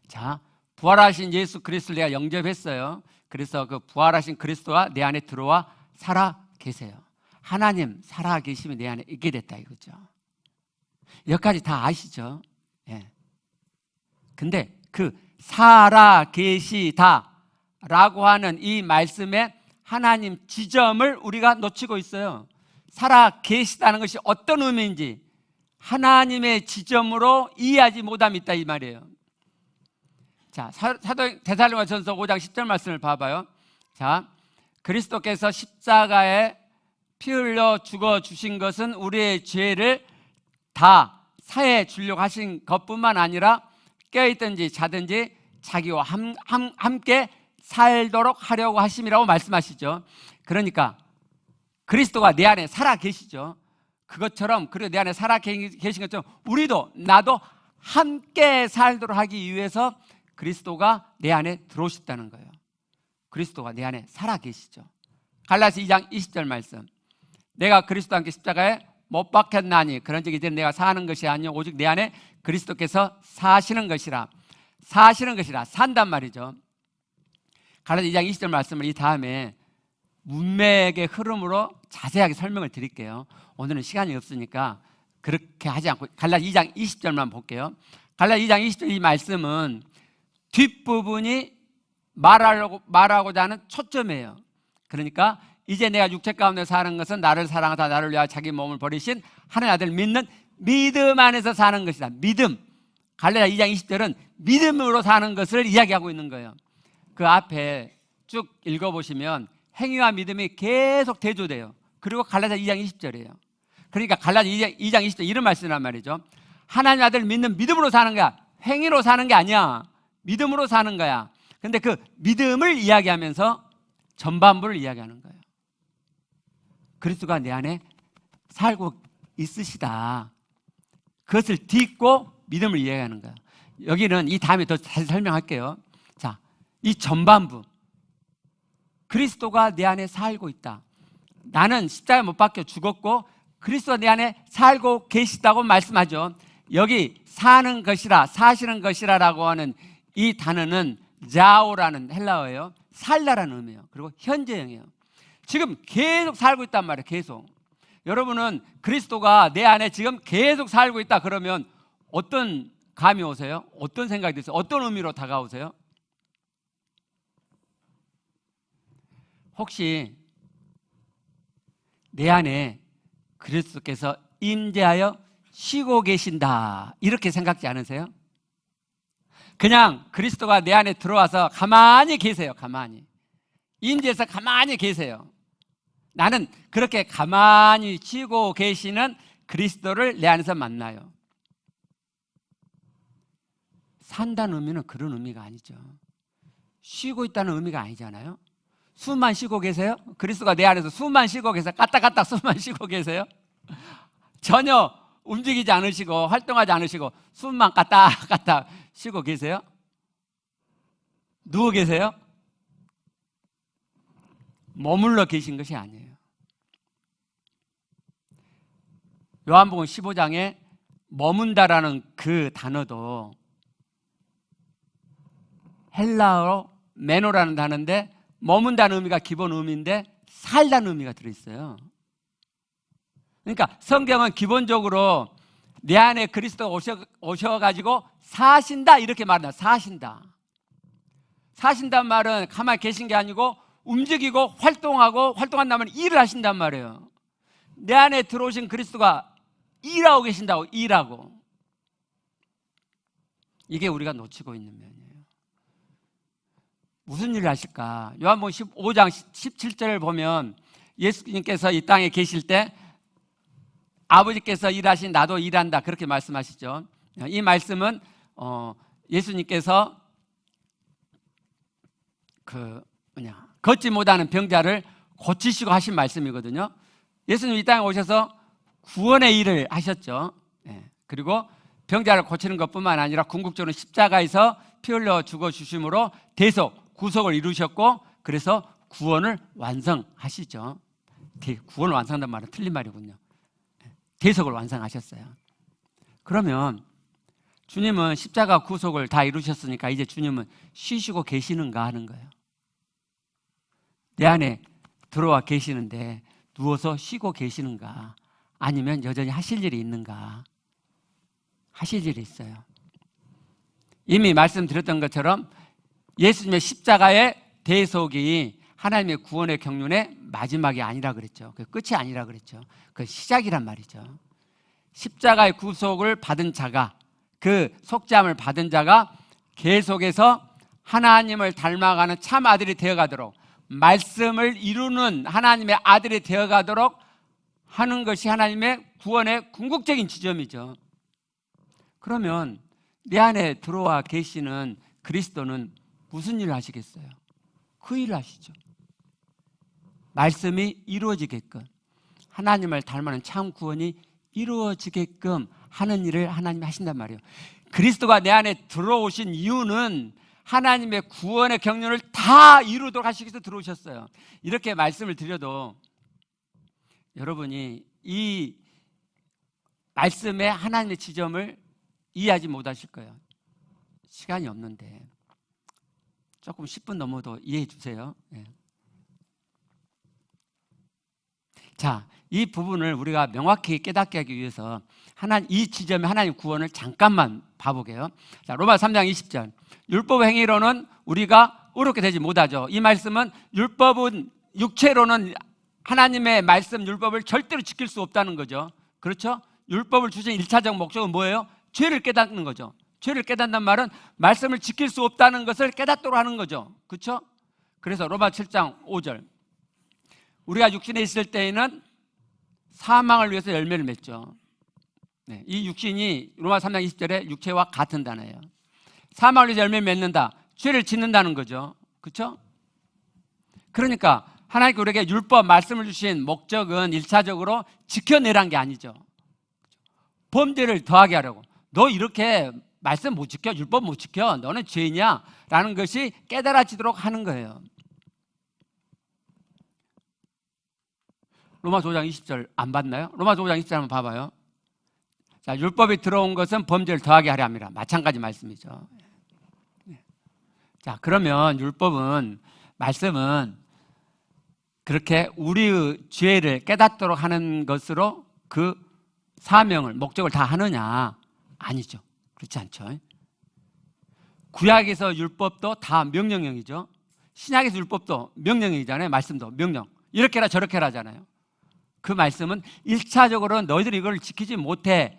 자, 부활하신 예수 그리스도를 내가 영접했어요. 그래서 그 부활하신 그리스도가 내 안에 들어와 살아 계세요. 하나님 살아 계심이 내 안에 있게 됐다 이거죠. 여기까지 다 아시죠? 예. 근데 그 살아 계시다 라고 하는 이 말씀에 하나님 지점을 우리가 놓치고 있어요. 살아 계시다는 것이 어떤 의미인지 하나님의 지점으로 이해하지 못함이 있다 이 말이에요. 자, 사도 데살로니가전서 5장 10절 말씀을 봐봐요. 자, 그리스도께서 십자가에 피 흘려 죽어 주신 것은 우리의 죄를 다 사해 주려고 하신 것뿐만 아니라 깨어있든지 자든지 자기와 함께 살도록 하려고 하심이라고 말씀하시죠. 그러니까 그리스도가 내 안에 살아 계시죠. 그것처럼, 그리고 내 안에 살아 계신 것처럼 우리도, 나도 함께 살도록 하기 위해서 그리스도가 내 안에 들어오셨다는 거예요. 그리스도가 내 안에 살아 계시죠. 갈라디아서 2장 20절 말씀. 내가 그리스도와 함께 십자가에 못 박혔나니 그런즉 이제 내가 사는 것이 아니요 오직 내 안에 그리스도께서 사시는 것이라. 사시는 것이라, 산단 말이죠. 갈라디아서 2장 20절 말씀을 이 다음에 문맥의 흐름으로 자세하게 설명을 드릴게요. 오늘은 시간이 없으니까 그렇게 하지 않고 갈라디아서 2장 20절만 볼게요. 갈라디아서 2장 20절 이 말씀은 뒷부분이 말하고자 하는 초점이에요. 그러니까 이제 내가 육체 가운데 사는 것은 나를 사랑하다 나를 위하여 자기 몸을 버리신 하나님의 아들 믿는 믿음 안에서 사는 것이다. 믿음. 갈라디아서 2장 20절은 믿음으로 사는 것을 이야기하고 있는 거예요. 그 앞에 쭉 읽어보시면 행위와 믿음이 계속 대조돼요. 그리고 갈라디아 2장 20절이에요. 그러니까 갈라디아 2장 20절 이런 말씀이란 말이죠. 하나님 아들 믿는 믿음으로 사는 거야. 행위로 사는 게 아니야. 믿음으로 사는 거야. 근데 그 믿음을 이야기하면서 전반부를 이야기하는 거예요. 그리스도가 내 안에 살고 있으시다. 그것을 딛고 믿음을 이야기하는 거예요. 여기는 이 다음에 더 다시 설명할게요. 자, 이 전반부. 그리스도가 내 안에 살고 있다. 나는 십자가에 못 박혀 죽었고 그리스도가 내 안에 살고 계시다고 말씀하죠. 여기 사는 것이라, 사시는 것이라라고 하는 이 단어는 자오라는 헬라어예요. 살다라는 의미예요. 그리고 현재형이에요. 지금 계속 살고 있단 말이에요. 계속. 여러분은 그리스도가 내 안에 지금 계속 살고 있다 그러면 어떤 감이 오세요? 어떤 생각이 드세요? 어떤 의미로 다가오세요? 혹시 내 안에 그리스도께서 임재하여 쉬고 계신다 이렇게 생각지 않으세요? 그냥 그리스도가 내 안에 들어와서 가만히 계세요. 가만히 임재해서 가만히 계세요. 나는 그렇게 가만히 쉬고 계시는 그리스도를 내 안에서 만나요. 산다는 의미는 그런 의미가 아니죠. 쉬고 있다는 의미가 아니잖아요. 숨만 쉬고 계세요? 그리스도가 내 안에서 숨만 쉬고 계세요? 까딱까딱 숨만 쉬고 계세요? 전혀 움직이지 않으시고 활동하지 않으시고 숨만 까딱까딱 쉬고 계세요? 누워 계세요? 머물러 계신 것이 아니에요. 요한복음 15장에 머문다라는 그 단어도 헬라어로 메노라는 단어인데 머문다는 의미가 기본 의미인데 살다는 의미가 들어있어요. 그러니까 성경은 기본적으로 내 안에 그리스도가 오셔가지고 사신다 이렇게 말한다. 사신다. 사신단 말은 가만히 계신 게 아니고 움직이고 활동한다면 일을 하신단 말이에요. 내 안에 들어오신 그리스도가 일하고 계신다고. 일하고. 이게 우리가 놓치고 있는 면이에요. 무슨 일을 하실까? 요한복음 15장 17절을 보면 예수님께서 이 땅에 계실 때 아버지께서 일하신 나도 일한다 그렇게 말씀하시죠. 이 말씀은 예수님께서 걷지 못하는 병자를 고치시고 하신 말씀이거든요. 예수님 이 땅에 오셔서 구원의 일을 하셨죠. 그리고 병자를 고치는 것뿐만 아니라 궁극적으로 십자가에서 피 흘려 죽어주심으로 대속, 구속을 이루셨고 그래서 구원을 완성하시죠. 구원을 완성한다는 말은 틀린 말이군요. 대속을 완성하셨어요. 그러면 주님은 십자가 구속을 다 이루셨으니까 이제 주님은 쉬시고 계시는가 하는 거예요. 내 안에 들어와 계시는데 누워서 쉬고 계시는가 아니면 여전히 하실 일이 있는가? 하실 일이 있어요. 이미 말씀드렸던 것처럼 예수님의 십자가의 대속이 하나님의 구원의 경륜의 마지막이 아니라 그랬죠. 그 끝이 아니라 그랬죠. 그 시작이란 말이죠. 십자가의 구속을 받은 자가, 그 속죄함을 받은 자가 계속해서 하나님을 닮아가는 참 아들이 되어가도록, 말씀을 이루는 하나님의 아들이 되어가도록 하는 것이 하나님의 구원의 궁극적인 지점이죠. 그러면 내 안에 들어와 계시는 그리스도는 무슨 일을 하시겠어요? 그 일을 하시죠. 말씀이 이루어지게끔, 하나님을 닮아가는 참 구원이 이루어지게끔 하는 일을 하나님이 하신단 말이에요. 그리스도가 내 안에 들어오신 이유는 하나님의 구원의 경륜을 다 이루도록 하시기 위해서 들어오셨어요. 이렇게 말씀을 드려도 여러분이 이 말씀의 하나님의 지점을 이해하지 못하실 거예요. 시간이 없는데 조금 10분 넘어도 이해해 주세요. 네. 자, 이 부분을 우리가 명확히 깨닫게 하기 위해서 이 지점의 하나님 구원을 잠깐만 봐보게요. 자, 로마서 3장 20절. 율법 행위로는 우리가 의롭게 되지 못하죠. 이 말씀은 율법은 육체로는 하나님의 말씀 율법을 절대로 지킬 수 없다는 거죠. 그렇죠? 율법을 주신 1차적 목적은 뭐예요? 죄를 깨닫는 거죠. 죄를 깨닫는 말은 말씀을 지킬 수 없다는 것을 깨닫도록 하는 거죠. 그렇죠? 그래서 로마 7장 5절, 우리가 육신에 있을 때에는 사망을 위해서 열매를 맺죠. 네, 이 육신이 로마 3장 20절에 육체와 같은 단어예요. 사망을 위해서 열매를 맺는다, 죄를 짓는다는 거죠. 그렇죠? 그러니까 하나님께 우리에게 율법 말씀을 주신 목적은 1차적으로 지켜내라는 게 아니죠. 범죄를 더하게 하려고, 너 이렇게 말씀 못 지켜, 율법 못 지켜, 너는 죄냐 라는 것이 깨달아지도록 하는 거예요. 로마서 5장 20절 안 봤나요? 로마서 5장 20절 한번 봐봐요. 자, 율법이 들어온 것은 범죄를 더하게 하려 함이라. 마찬가지 말씀이죠. 자, 그러면 율법은, 말씀은 그렇게 우리의 죄를 깨닫도록 하는 것으로 그 사명을, 목적을 다 하느냐? 아니죠. 그렇지 않죠. 구약에서 율법도 다 명령형이죠. 신약에서 율법도 명령형이잖아요. 말씀도 명령. 이렇게 해라 저렇게 해라 하잖아요. 그 말씀은 1차적으로 너희들이 이걸 지키지 못해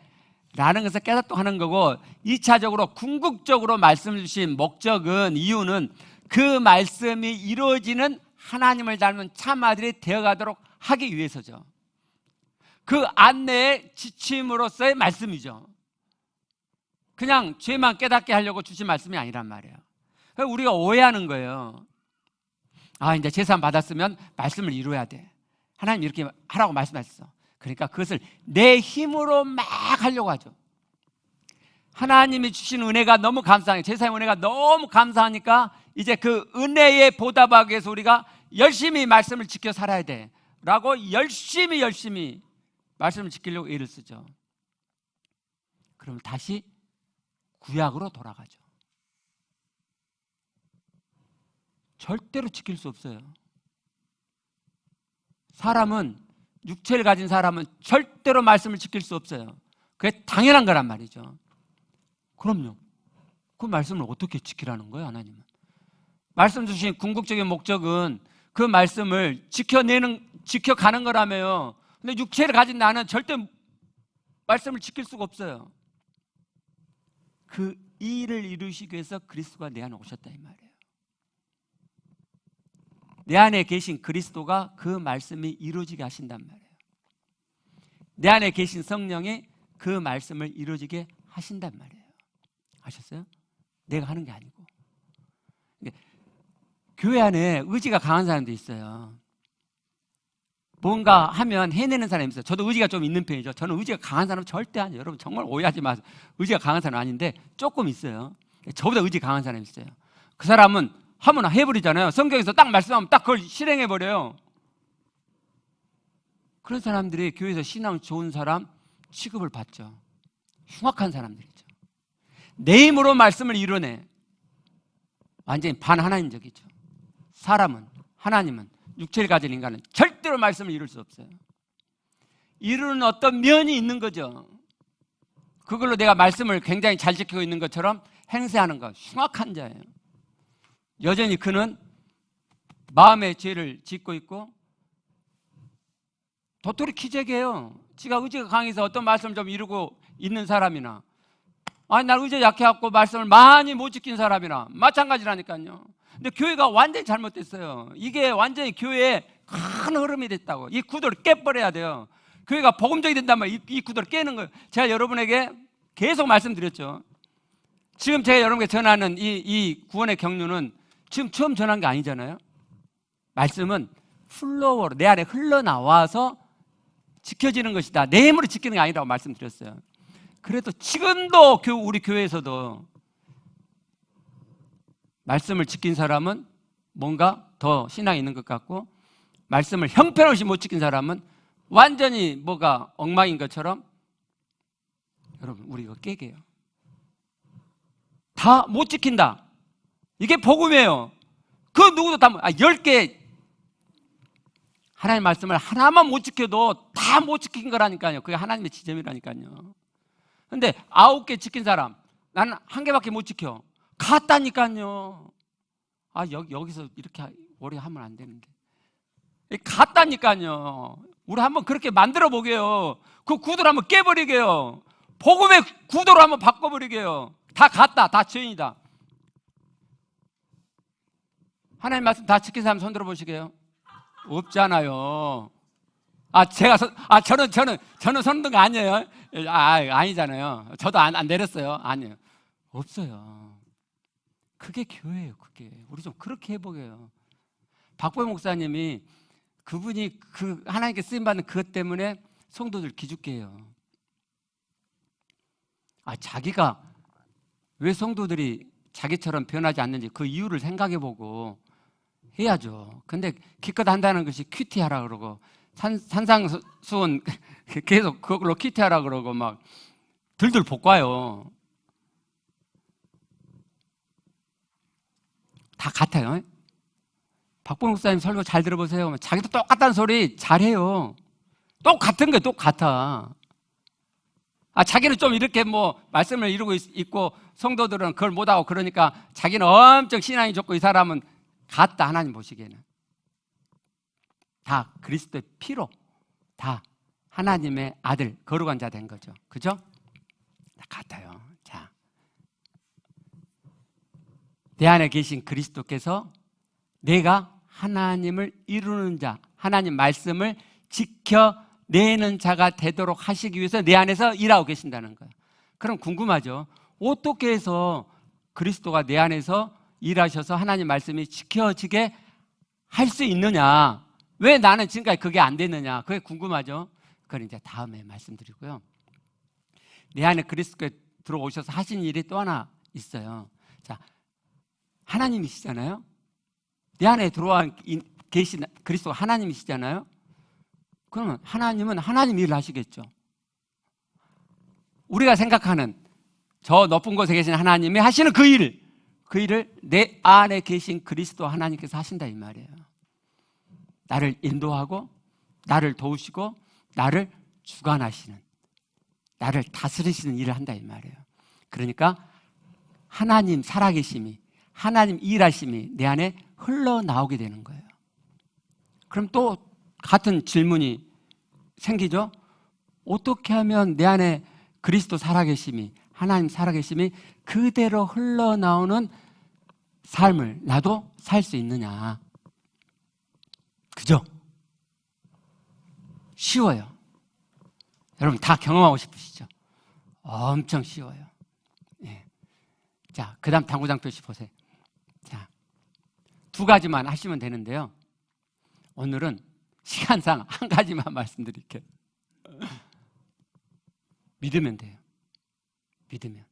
라는 것을 깨닫도록 하는 거고, 2차적으로 궁극적으로 말씀을 주신 목적은, 이유는 그 말씀이 이루어지는 하나님을 닮은 참 아들이 되어가도록 하기 위해서죠. 그 안내의 지침으로서의 말씀이죠. 그냥 죄만 깨닫게 하려고 주신 말씀이 아니란 말이에요. 우리가 오해하는 거예요. 아, 이제 제사 받았으면 말씀을 이루어야 돼, 하나님 이렇게 하라고 말씀하셨어. 그러니까 그것을 내 힘으로 막 하려고 하죠. 하나님이 주신 은혜가 너무 감사해요. 제사의 은혜가 너무 감사하니까 이제 그 은혜에 보답하기 위해서 우리가 열심히 말씀을 지켜 살아야 돼 라고 열심히 말씀을 지키려고 애를 쓰죠. 그럼 다시 구약으로 돌아가죠. 절대로 지킬 수 없어요. 사람은, 육체를 가진 사람은 절대로 말씀을 지킬 수 없어요. 그게 당연한 거란 말이죠. 그럼요. 그 말씀을 어떻게 지키라는 거예요, 하나님은? 말씀 주신 궁극적인 목적은 그 말씀을 지켜가는 거라며요. 근데 육체를 가진 나는 절대 말씀을 지킬 수가 없어요. 그 일을 이루시기 위해서 그리스도가 내 안에 오셨다 이 말이에요. 내 안에 계신 그리스도가 그 말씀이 이루어지게 하신단 말이에요. 내 안에 계신 성령이 그 말씀을 이루어지게 하신단 말이에요. 아셨어요? 내가 하는 게 아니고. 교회 안에 의지가 강한 사람도 있어요. 뭔가 하면 해내는 사람이 있어요. 저도 의지가 좀 있는 편이죠. 저는 의지가 강한 사람은 절대 아니에요. 여러분 정말 오해하지 마세요. 의지가 강한 사람은 아닌데 조금 있어요. 저보다 의지 강한 사람이 있어요. 그 사람은 하면 해버리잖아요. 성경에서 딱 말씀하면 딱 그걸 실행해버려요. 그런 사람들이 교회에서 신앙 좋은 사람 취급을 받죠. 흉악한 사람들이죠. 내 힘으로 말씀을 이뤄내. 완전히 반하나님적이죠. 사람은, 하나님은, 육체를 가진 인간은 절대로 말씀을 이룰 수 없어요. 이루는 어떤 면이 있는 거죠. 그걸로 내가 말씀을 굉장히 잘 지키고 있는 것처럼 행세하는 것, 흉악한 자예요. 여전히 그는 마음의 죄를 짓고 있고 도토리 키재기예요. 지가 의지가 강해서 어떤 말씀을 좀 이루고 있는 사람이나, 아니 난 의지 약해갖고 말씀을 많이 못 지킨 사람이나 마찬가지라니까요. 근데 교회가 완전히 잘못됐어요. 이게 완전히 교회의 큰 흐름이 됐다고. 이 구도를 깨버려야 돼요. 교회가 복음적이 된다면 이 구도를 깨는 거예요. 제가 여러분에게 계속 말씀드렸죠. 지금 제가 여러분에게 전하는 이 구원의 경륜은 지금 처음 전한 게 아니잖아요. 말씀은 플로우로 내 안에 흘러나와서 지켜지는 것이다. 내 힘으로 지키는 게 아니라고 말씀드렸어요. 그래도 지금도 우리 교회에서도 말씀을 지킨 사람은 뭔가 더 신앙이 있는 것 같고, 말씀을 형편없이 못 지킨 사람은 완전히 뭐가 엉망인 것처럼. 여러분 우리 이거 깨게요. 다 못 지킨다. 이게 복음이에요. 그 누구도 다 10개 하나님의 말씀을 하나만 못 지켜도 다 못 지킨 거라니까요. 그게 하나님의 지점이라니까요. 근데 9개 지킨 사람, 나는 1개밖에 못 지켜. 갔다니까요. 여기서 이렇게 오래 하면 안 되는데. 갔다니까요. 우리 한번 그렇게 만들어 보게요. 그 구도를 한번 깨버리게요. 복음의 구도로 한번 바꿔버리게요. 다 갔다. 다 죄인이다. 하나님 말씀 다 지킨 사람 손 들어보시게요. 없잖아요. 저는 손 든 거 아니에요. 아니잖아요. 저도 안 내렸어요. 아니에요. 없어요. 그게 교회예요. 그게. 우리 좀 그렇게 해보게요. 박보영 목사님이 그분이 그 하나님께 쓰임받는 그것 때문에 성도들 기죽게 해요. 자기가 왜 성도들이 자기처럼 변하지 않는지 그 이유를 생각해보고 해야죠. 근데 기껏 한다는 것이 큐티하라 그러고 산상수훈 계속 그걸로 큐티하라 그러고 막 들들 볶아요. 다 같아요. 박봉 목사님 설교 잘 들어보세요. 자기도 똑같다는 소리 잘해요. 똑같은 게 똑같아. 자기는 좀 이렇게 뭐 말씀을 이루고 있고 성도들은 그걸 못하고 그러니까 자기는 엄청 신앙이 좋고 이 사람은 같다. 하나님 보시기에는 다 그리스도의 피로 다 하나님의 아들 거룩한 자 된 거죠. 그죠? 다 같아요. 자, 내 안에 계신 그리스도께서 내가 하나님을 이루는 자, 하나님 말씀을 지켜내는 자가 되도록 하시기 위해서 내 안에서 일하고 계신다는 거예요. 그럼 궁금하죠? 어떻게 해서 그리스도가 내 안에서 일하셔서 하나님 말씀이 지켜지게 할 수 있느냐? 왜 나는 지금까지 그게 안 됐느냐? 그게 궁금하죠? 그건 이제 다음에 말씀드리고요. 내 안에 그리스도께 들어오셔서 하신 일이 또 하나 있어요. 자, 하나님이시잖아요? 내 안에 들어와 계신 그리스도가 하나님이시잖아요? 그러면 하나님은 하나님 일을 하시겠죠. 우리가 생각하는 저 높은 곳에 계신 하나님이 하시는 그 일을 내 안에 계신 그리스도 하나님께서 하신다 이 말이에요. 나를 인도하고 나를 도우시고 나를 주관하시는, 나를 다스리시는 일을 한다 이 말이에요. 그러니까 하나님 살아계심이, 하나님 일하심이 내 안에 흘러나오게 되는 거예요. 그럼 또 같은 질문이 생기죠? 어떻게 하면 내 안에 그리스도 살아계심이, 하나님 살아계심이 그대로 흘러나오는 삶을 나도 살 수 있느냐? 그죠? 쉬워요. 여러분 다 경험하고 싶으시죠? 엄청 쉬워요. 예. 자, 그 다음 당구장 표시 보세요. 자, 두 가지만 하시면 되는데요. 오늘은 시간상 한 가지만 말씀드릴게요. 믿으면 돼요. 믿으면.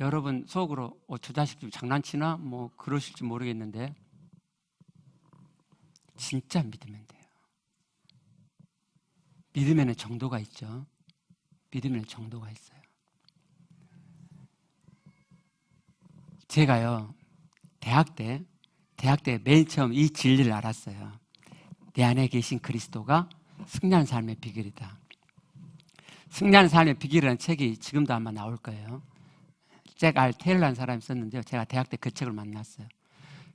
여러분 속으로 저 자식 좀 장난치나? 뭐 그러실지 모르겠는데 진짜 믿으면 돼요. 믿으면 정도가 있죠. 믿으면 정도가 있어요. 제가요 대학 때 맨 처음 이 진리를 알았어요. 내 안에 계신 그리스도가 승리하는 삶의 비결이다. 승리하는 삶의 비결이라는 책이 지금도 아마 나올 거예요. 잭 알 테일러라는 사람이 썼는데요. 제가 대학 때 그 책을 만났어요.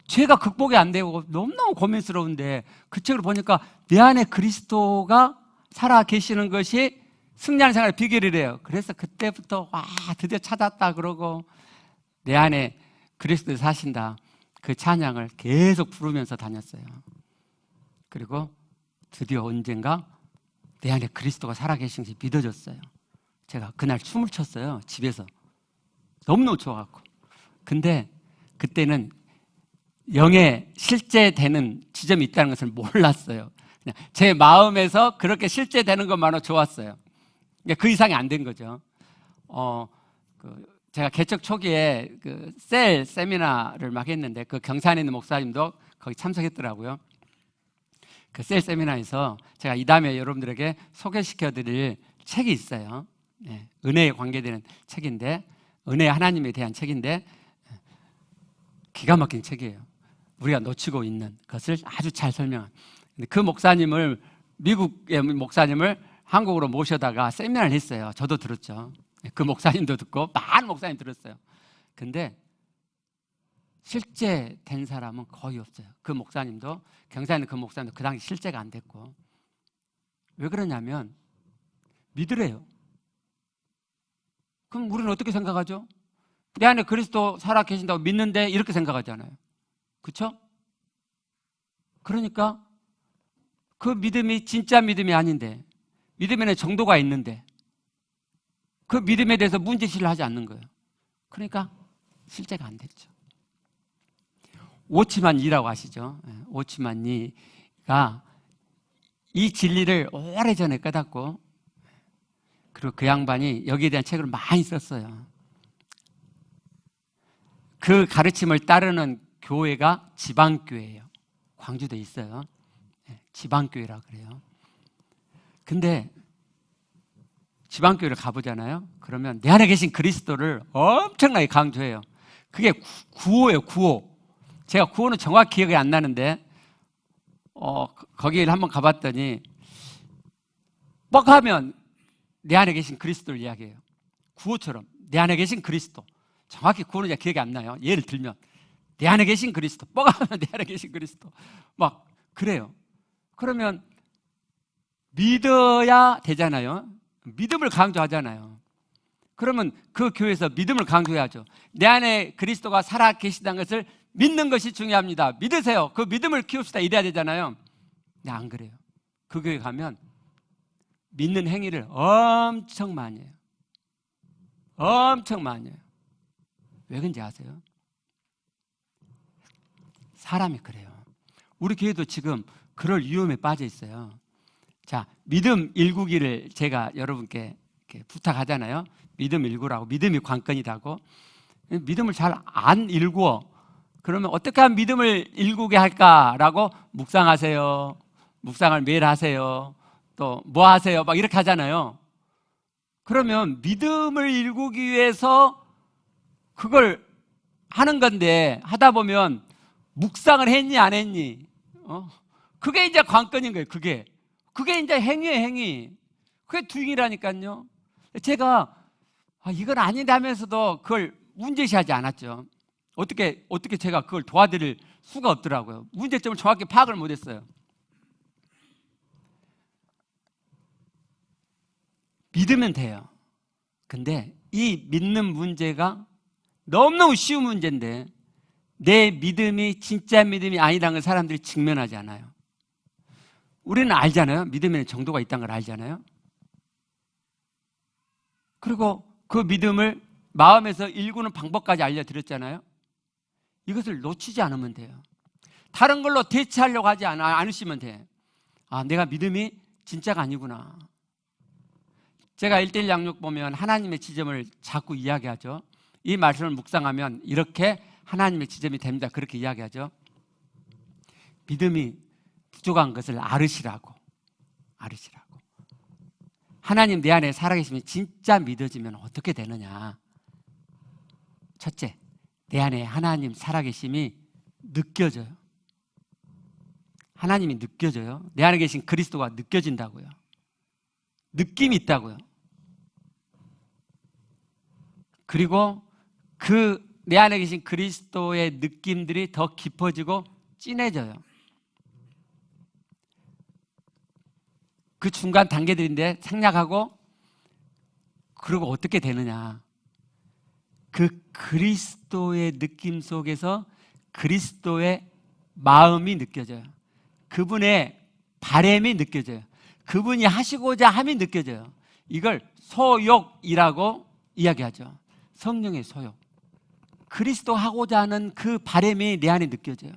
죄가 극복이 안 되고 너무너무 고민스러운데 그 책을 보니까 내 안에 그리스도가 살아 계시는 것이 승리하는 생활의 비결이래요. 그래서 그때부터 드디어 찾았다 그러고 내 안에 그리스도 사신다 그 찬양을 계속 부르면서 다녔어요. 그리고 드디어 언젠가 내 안에 그리스도가 살아계신 것이 믿어졌어요. 제가 그날 춤을 췄어요. 집에서. 너무너무 좋아갖고. 근데 그때는 영에 실제되는 지점이 있다는 것을 몰랐어요. 그냥 제 마음에서 그렇게 실제되는 것만으로 좋았어요. 그 이상이 안 된 거죠. 제가 개척 초기에 셀 세미나를 막 했는데 그 경산에 있는 목사님도 거기 참석했더라고요. 그 셀 세미나에서 제가 이 다음에 여러분들에게 소개시켜드릴 책이 있어요. 네, 은혜에 관계되는 책인데, 은혜 하나님에 대한 책인데 기가 막힌 책이에요. 우리가 놓치고 있는 것을 아주 잘 설명한. 그 목사님을, 미국의 목사님을 한국으로 모셔다가 세미나를 했어요. 저도 들었죠. 그 목사님도 듣고 많은 목사님 들었어요. 근데 실제 된 사람은 거의 없어요. 그 목사님도, 경산에 있는 그 목사님도 그 당시 실제가 안 됐고. 왜 그러냐면 믿으래요. 그럼 우리는 어떻게 생각하죠? 내 안에 그리스도 살아 계신다고 믿는데 이렇게 생각하잖아요. 그렇죠? 그러니까 그 믿음이 진짜 믿음이 아닌데, 믿음에는 정도가 있는데 그 믿음에 대해서 문제시를 하지 않는 거예요. 그러니까 실제가 안 됐죠. 오치만니라고 아시죠? 오치만니가 이 진리를 오래전에 깨닫고, 그리고 그 양반이 여기에 대한 책을 많이 썼어요. 그 가르침을 따르는 교회가 지방교회예요. 광주도에 있어요. 지방교회라 그래요. 근데 지방교회를 가보잖아요. 그러면 내 안에 계신 그리스도를 엄청나게 강조해요. 그게 구호예요, 구호. 제가 구호는 정확히 기억이 안 나는데 거기를 한번 가봤더니 뻑 하면 내 안에 계신 그리스도를 이야기해요. 구호처럼 내 안에 계신 그리스도. 정확히 구호는 제가 기억이 안 나요. 예를 들면 내 안에 계신 그리스도, 뻑 하면 내 안에 계신 그리스도, 막 그래요. 그러면 믿어야 되잖아요. 믿음을 강조하잖아요. 그러면 그 교회에서 믿음을 강조해야죠. 내 안에 그리스도가 살아 계시다는 것을 믿는 것이 중요합니다. 믿으세요. 그 믿음을 키웁시다. 이래야 되잖아요. 근데 안 그래요. 그 교회 가면 믿는 행위를 엄청 많이 해요. 엄청 많이 해요. 왜 그런지 아세요? 사람이 그래요. 우리 교회도 지금 그럴 위험에 빠져 있어요. 자, 믿음 일구기를 제가 여러분께 이렇게 부탁하잖아요. 믿음 일구라고. 믿음이 관건이라고. 믿음을 잘 안 일구어. 그러면 어떻게 하면 믿음을 일구게 할까라고 묵상하세요. 묵상을 매일 하세요. 또 뭐 하세요? 막 이렇게 하잖아요. 그러면 믿음을 일구기 위해서 그걸 하는 건데, 하다 보면 묵상을 했니 안 했니? 그게 이제 관건인 거예요. 그게 이제 행위예요, 행위. 그게 두잉이라니까요. 제가 이건 아니다면서도 그걸 문제시하지 않았죠. 어떻게 제가 그걸 도와드릴 수가 없더라고요. 문제점을 정확히 파악을 못했어요. 믿으면 돼요. 근데 이 믿는 문제가 너무너무 쉬운 문제인데 내 믿음이 진짜 믿음이 아니라는 걸 사람들이 직면하지 않아요. 우리는 알잖아요. 믿음에는 정도가 있다는 걸 알잖아요. 그리고 그 믿음을 마음에서 일구는 방법까지 알려드렸잖아요. 이것을 놓치지 않으면 돼요. 다른 걸로 대체하려고 하지 않으시면 돼. 내가 믿음이 진짜가 아니구나. 제가 1:1 양육 보면 하나님의 지점을 자꾸 이야기하죠. 이 말씀을 묵상하면 이렇게 하나님의 지점이 됩니다. 그렇게 이야기하죠. 믿음이 부족한 것을 알으시라고. 하나님 내 안에 살아계시면 진짜 믿어지면 어떻게 되느냐. 첫째, 내 안에 하나님 살아계심이 느껴져요. 하나님이 느껴져요. 내 안에 계신 그리스도가 느껴진다고요. 느낌이 있다고요. 그리고 그 내 안에 계신 그리스도의 느낌들이 더 깊어지고 진해져요. 그 중간 단계들인데 생략하고, 그리고 어떻게 되느냐. 그 그리스도의 느낌 속에서 그리스도의 마음이 느껴져요. 그분의 바램이 느껴져요. 그분이 하시고자 함이 느껴져요. 이걸 소욕이라고 이야기하죠. 성령의 소욕. 그리스도 하고자 하는 그 바램이 내 안에 느껴져요.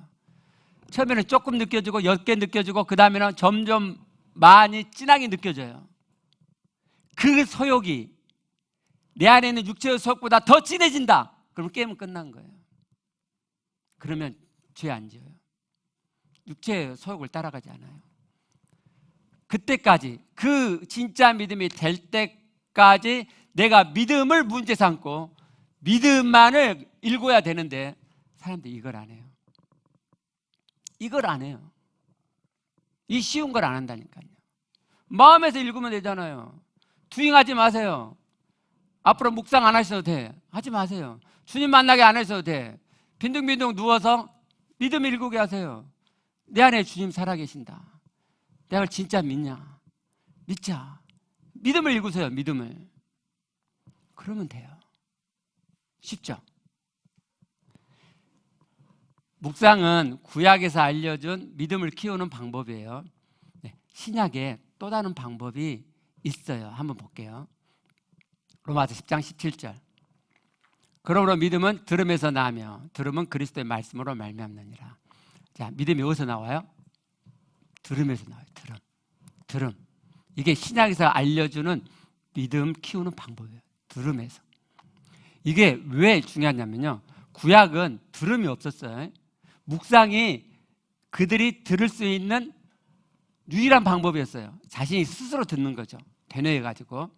처음에는 조금 느껴지고 10개 느껴지고 그 다음에는 점점 많이 진하게 느껴져요. 그 소욕이 내 안에 있는 육체의 소욕보다 더 진해진다. 그러면 게임은 끝난 거예요. 그러면 죄 안 지어요. 육체의 소욕을 따라가지 않아요. 그때까지, 그 진짜 믿음이 될 때까지 내가 믿음을 문제 삼고 믿음만을 일궈야 되는데 사람들이 이걸 안 해요. 이걸 안 해요. 이 쉬운 걸 안 한다니까요. 마음에서 읽으면 되잖아요. 투잉하지 마세요. 앞으로 묵상 안 하셔도 돼. 하지 마세요. 주님 만나게 안 하셔도 돼. 빈둥빈둥 누워서 믿음 일구게 하세요. 내 안에 주님 살아계신다. 내가 진짜 믿냐? 믿자. 믿음을 읽으세요. 믿음을. 그러면 돼요. 쉽죠? 묵상은 구약에서 알려준 믿음을 키우는 방법이에요. 신약에 또 다른 방법이 있어요. 한번 볼게요. 로마서 10장 17절. 그러므로 믿음은 들음에서 나며 들음은 그리스도의 말씀으로 말미암느니라. 자, 믿음이 어디서 나와요? 들음에서 나와요. 들음. 이게 신약에서 알려주는 믿음 키우는 방법이에요. 들음에서. 이게 왜 중요하냐면요, 구약은 들음이 없었어요. 묵상이 그들이 들을 수 있는 유일한 방법이었어요. 자신이 스스로 듣는 거죠. 되뇌어가지고.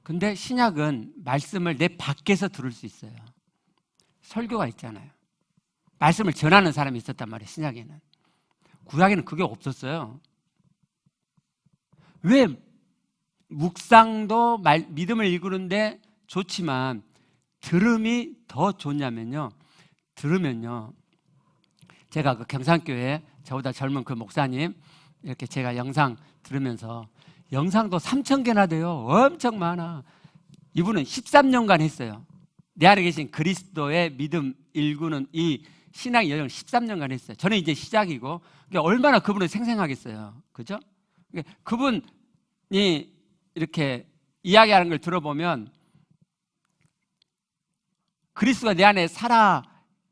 근데 신약은 말씀을 내 밖에서 들을 수 있어요. 설교가 있잖아요. 말씀을 전하는 사람이 있었단 말이에요. 신약에는. 구약에는 그게 없었어요. 왜 묵상도 믿음을 이루는데 좋지만 들음이 더 좋냐면요, 들으면요, 제가 그 경산교회 저보다 젊은 그 목사님 이렇게 제가 영상 들으면서, 영상도 3,000개나 돼요. 엄청 많아. 이분은 13년간 했어요. 내 안에 계신 그리스도의 믿음 일구는 이 신앙 여정을 13년간 했어요. 저는 이제 시작이고, 그러니까 얼마나 그분을 생생하겠어요. 그죠? 그러니까 그분이 이렇게 이야기하는 걸 들어보면 그리스도가 내 안에 살아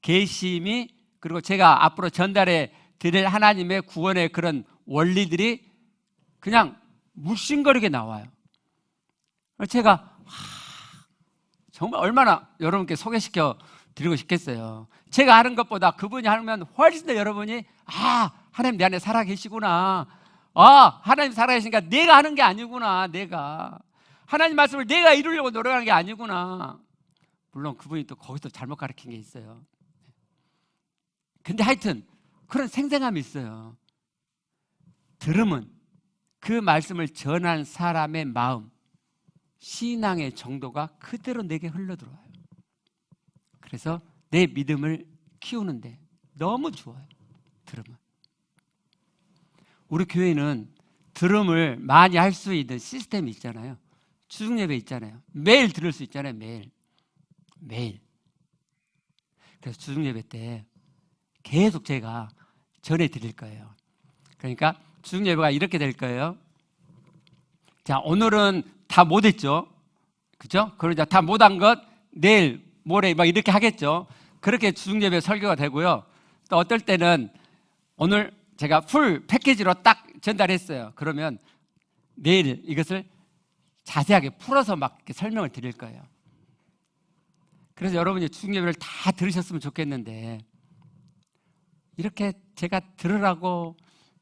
계심이, 그리고 제가 앞으로 전달해 드릴 하나님의 구원의 그런 원리들이 그냥 물씬거리게 나와요. 제가 정말 얼마나 여러분께 소개시켜 드리고 싶겠어요. 제가 하는 것보다 그분이 하면 훨씬 더 여러분이, 하나님 내 안에 살아 계시구나, 하나님 살아 계시니까 내가 하는 게 아니구나, 내가 하나님 말씀을 내가 이루려고 노력하는 게 아니구나. 물론 그분이 또 거기서 잘못 가르친 게 있어요. 근데 하여튼 그런 생생함이 있어요. 들음은 그 말씀을 전한 사람의 마음, 신앙의 정도가 그대로 내게 흘러들어와요. 그래서 내 믿음을 키우는데 너무 좋아요. 들음은. 우리 교회는 들음을 많이 할 수 있는 시스템이 있잖아요. 주중예배 있잖아요. 매일 들을 수 있잖아요. 매일. 그래서 주중예배 때 계속 제가 전해드릴 거예요. 그러니까 주중예배가 이렇게 될 거예요. 자, 오늘은 다 못했죠. 그죠? 그러자 다 못한 것 내일 모레 막 이렇게 하겠죠. 그렇게 주중예배 설교가 되고요. 또 어떨 때는 오늘 제가 풀 패키지로 딱 전달했어요. 그러면 내일 이것을 자세하게 풀어서 막 이렇게 설명을 드릴 거예요. 그래서 여러분이 주중예배를 다 들으셨으면 좋겠는데, 이렇게 제가 들으라고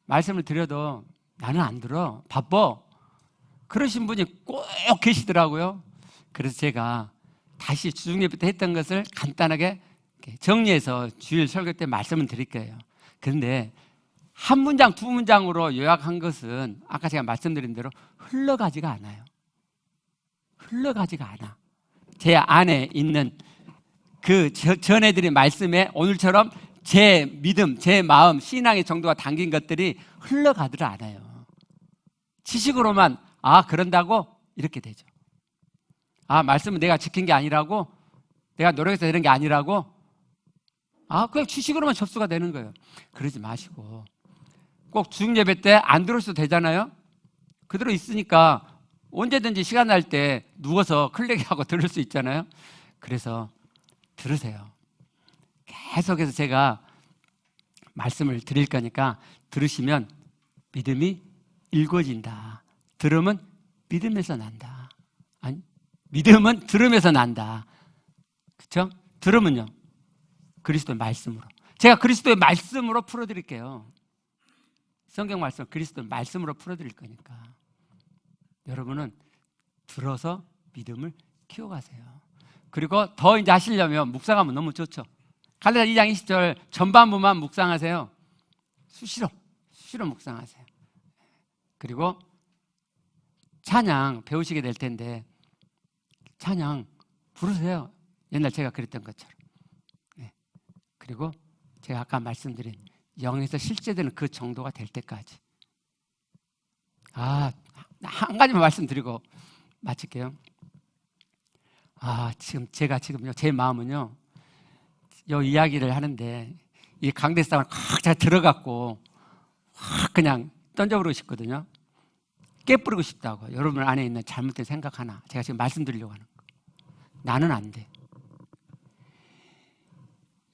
말씀을 드려도 나는 안 들어, 바빠, 그러신 분이 꼭 계시더라고요. 그래서 제가 다시 주중예배 때 했던 것을 간단하게 정리해서 주일 설교 때 말씀을 드릴 거예요. 그런데 한 문장, 두 문장으로 요약한 것은 아까 제가 말씀드린 대로 흘러가지가 않아요. 흘러가지가 않아. 제 안에 있는 그 전해드린 말씀에 오늘처럼 제 믿음, 제 마음, 신앙의 정도가 담긴 것들이 흘러가들 않아요. 지식으로만 그런다고 이렇게 되죠. 말씀은 내가 지킨 게 아니라고, 내가 노력해서 되는 게 아니라고, 그냥 지식으로만 접수가 되는 거예요. 그러지 마시고 꼭 주중예배 때 안 들어도 되잖아요. 그대로 있으니까 언제든지 시간 날 때 누워서 클릭하고 들을 수 있잖아요. 그래서 들으세요. 계속해서 제가 말씀을 드릴 거니까 들으시면 믿음이 일궈진다. 들음은 믿음에서 난다. 아니, 믿음은 들음에서 난다. 그렇죠? 들음은요, 그리스도의 말씀으로. 제가 그리스도의 말씀으로 풀어드릴게요. 성경 말씀, 그리스도의 말씀으로 풀어드릴 거니까 여러분은 들어서 믿음을 키워가세요. 그리고 더 이제 하시려면 묵상하면 너무 좋죠. 갈라디아 2장 20절 전반부만 묵상하세요. 수시로 묵상하세요. 그리고 찬양 배우시게 될 텐데 찬양 부르세요. 옛날 제가 그랬던 것처럼. 그리고 제가 아까 말씀드린 영에서 실제되는 그 정도가 될 때까지. 한 가지만 말씀드리고 마칠게요. 제가 지금요, 제 마음은요, 요 이야기를 하는데, 이 강대상을 확 잘 들어갖고, 확 그냥 던져버리고 싶거든요. 깨뿌리고 싶다고. 여러분 안에 있는 잘못된 생각 하나, 제가 지금 말씀드리려고 하는 거. 나는 안 돼.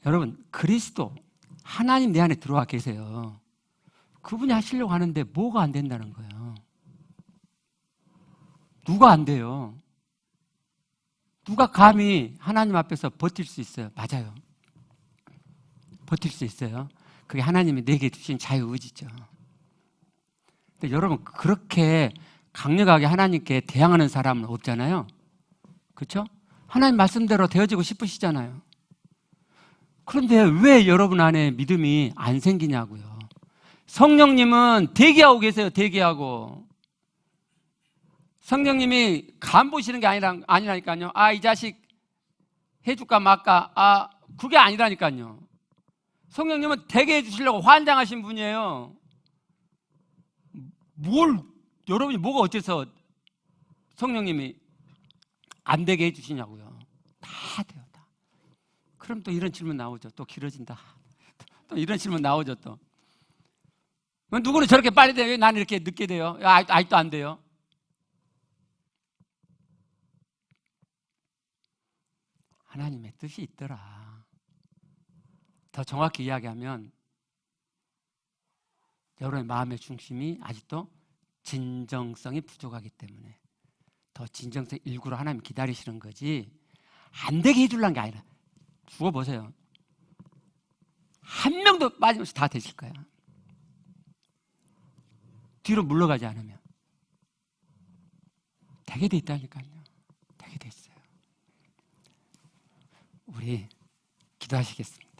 여러분, 그리스도, 하나님 내 안에 들어와 계세요. 그분이 하시려고 하는데 뭐가 안 된다는 거예요. 누가 안 돼요? 누가 감히 하나님 앞에서 버틸 수 있어요? 맞아요. 버틸 수 있어요. 그게 하나님이 내게 주신 자유의지죠. 근데 여러분, 그렇게 강력하게 하나님께 대항하는 사람은 없잖아요. 그렇죠? 하나님 말씀대로 되어지고 싶으시잖아요. 그런데 왜 여러분 안에 믿음이 안 생기냐고요. 성령님은 대기하고 계세요. 대기하고. 성령님이 간 보시는 게 아니라니까요. 이 자식 해줄까 말까. 그게 아니라니까요. 성령님은 되게 해주시려고 환장하신 분이에요. 여러분이 뭐가 어째서 성령님이 안 되게 해주시냐고요. 다 돼요, 다. 그럼 또 이런 질문 나오죠. 또 길어진다. 또 이런 질문 나오죠, 또. 누구는 저렇게 빨리 돼요? 왜 나는 이렇게 늦게 돼요? 아직도 안 돼요? 하나님의 뜻이 있더라. 더 정확히 이야기하면 여러분의 마음의 중심이 아직도 진정성이 부족하기 때문에 더 진정성 일구로 하나님 기다리시는 거지, 안 되게 해주려는 게 아니라. 죽어보세요. 한 명도 빠짐없이 다 되실 거야. 뒤로 물러가지 않으면. 되게 돼 있다니까요. 되게 돼 있어요. 우리 기도하시겠습니다.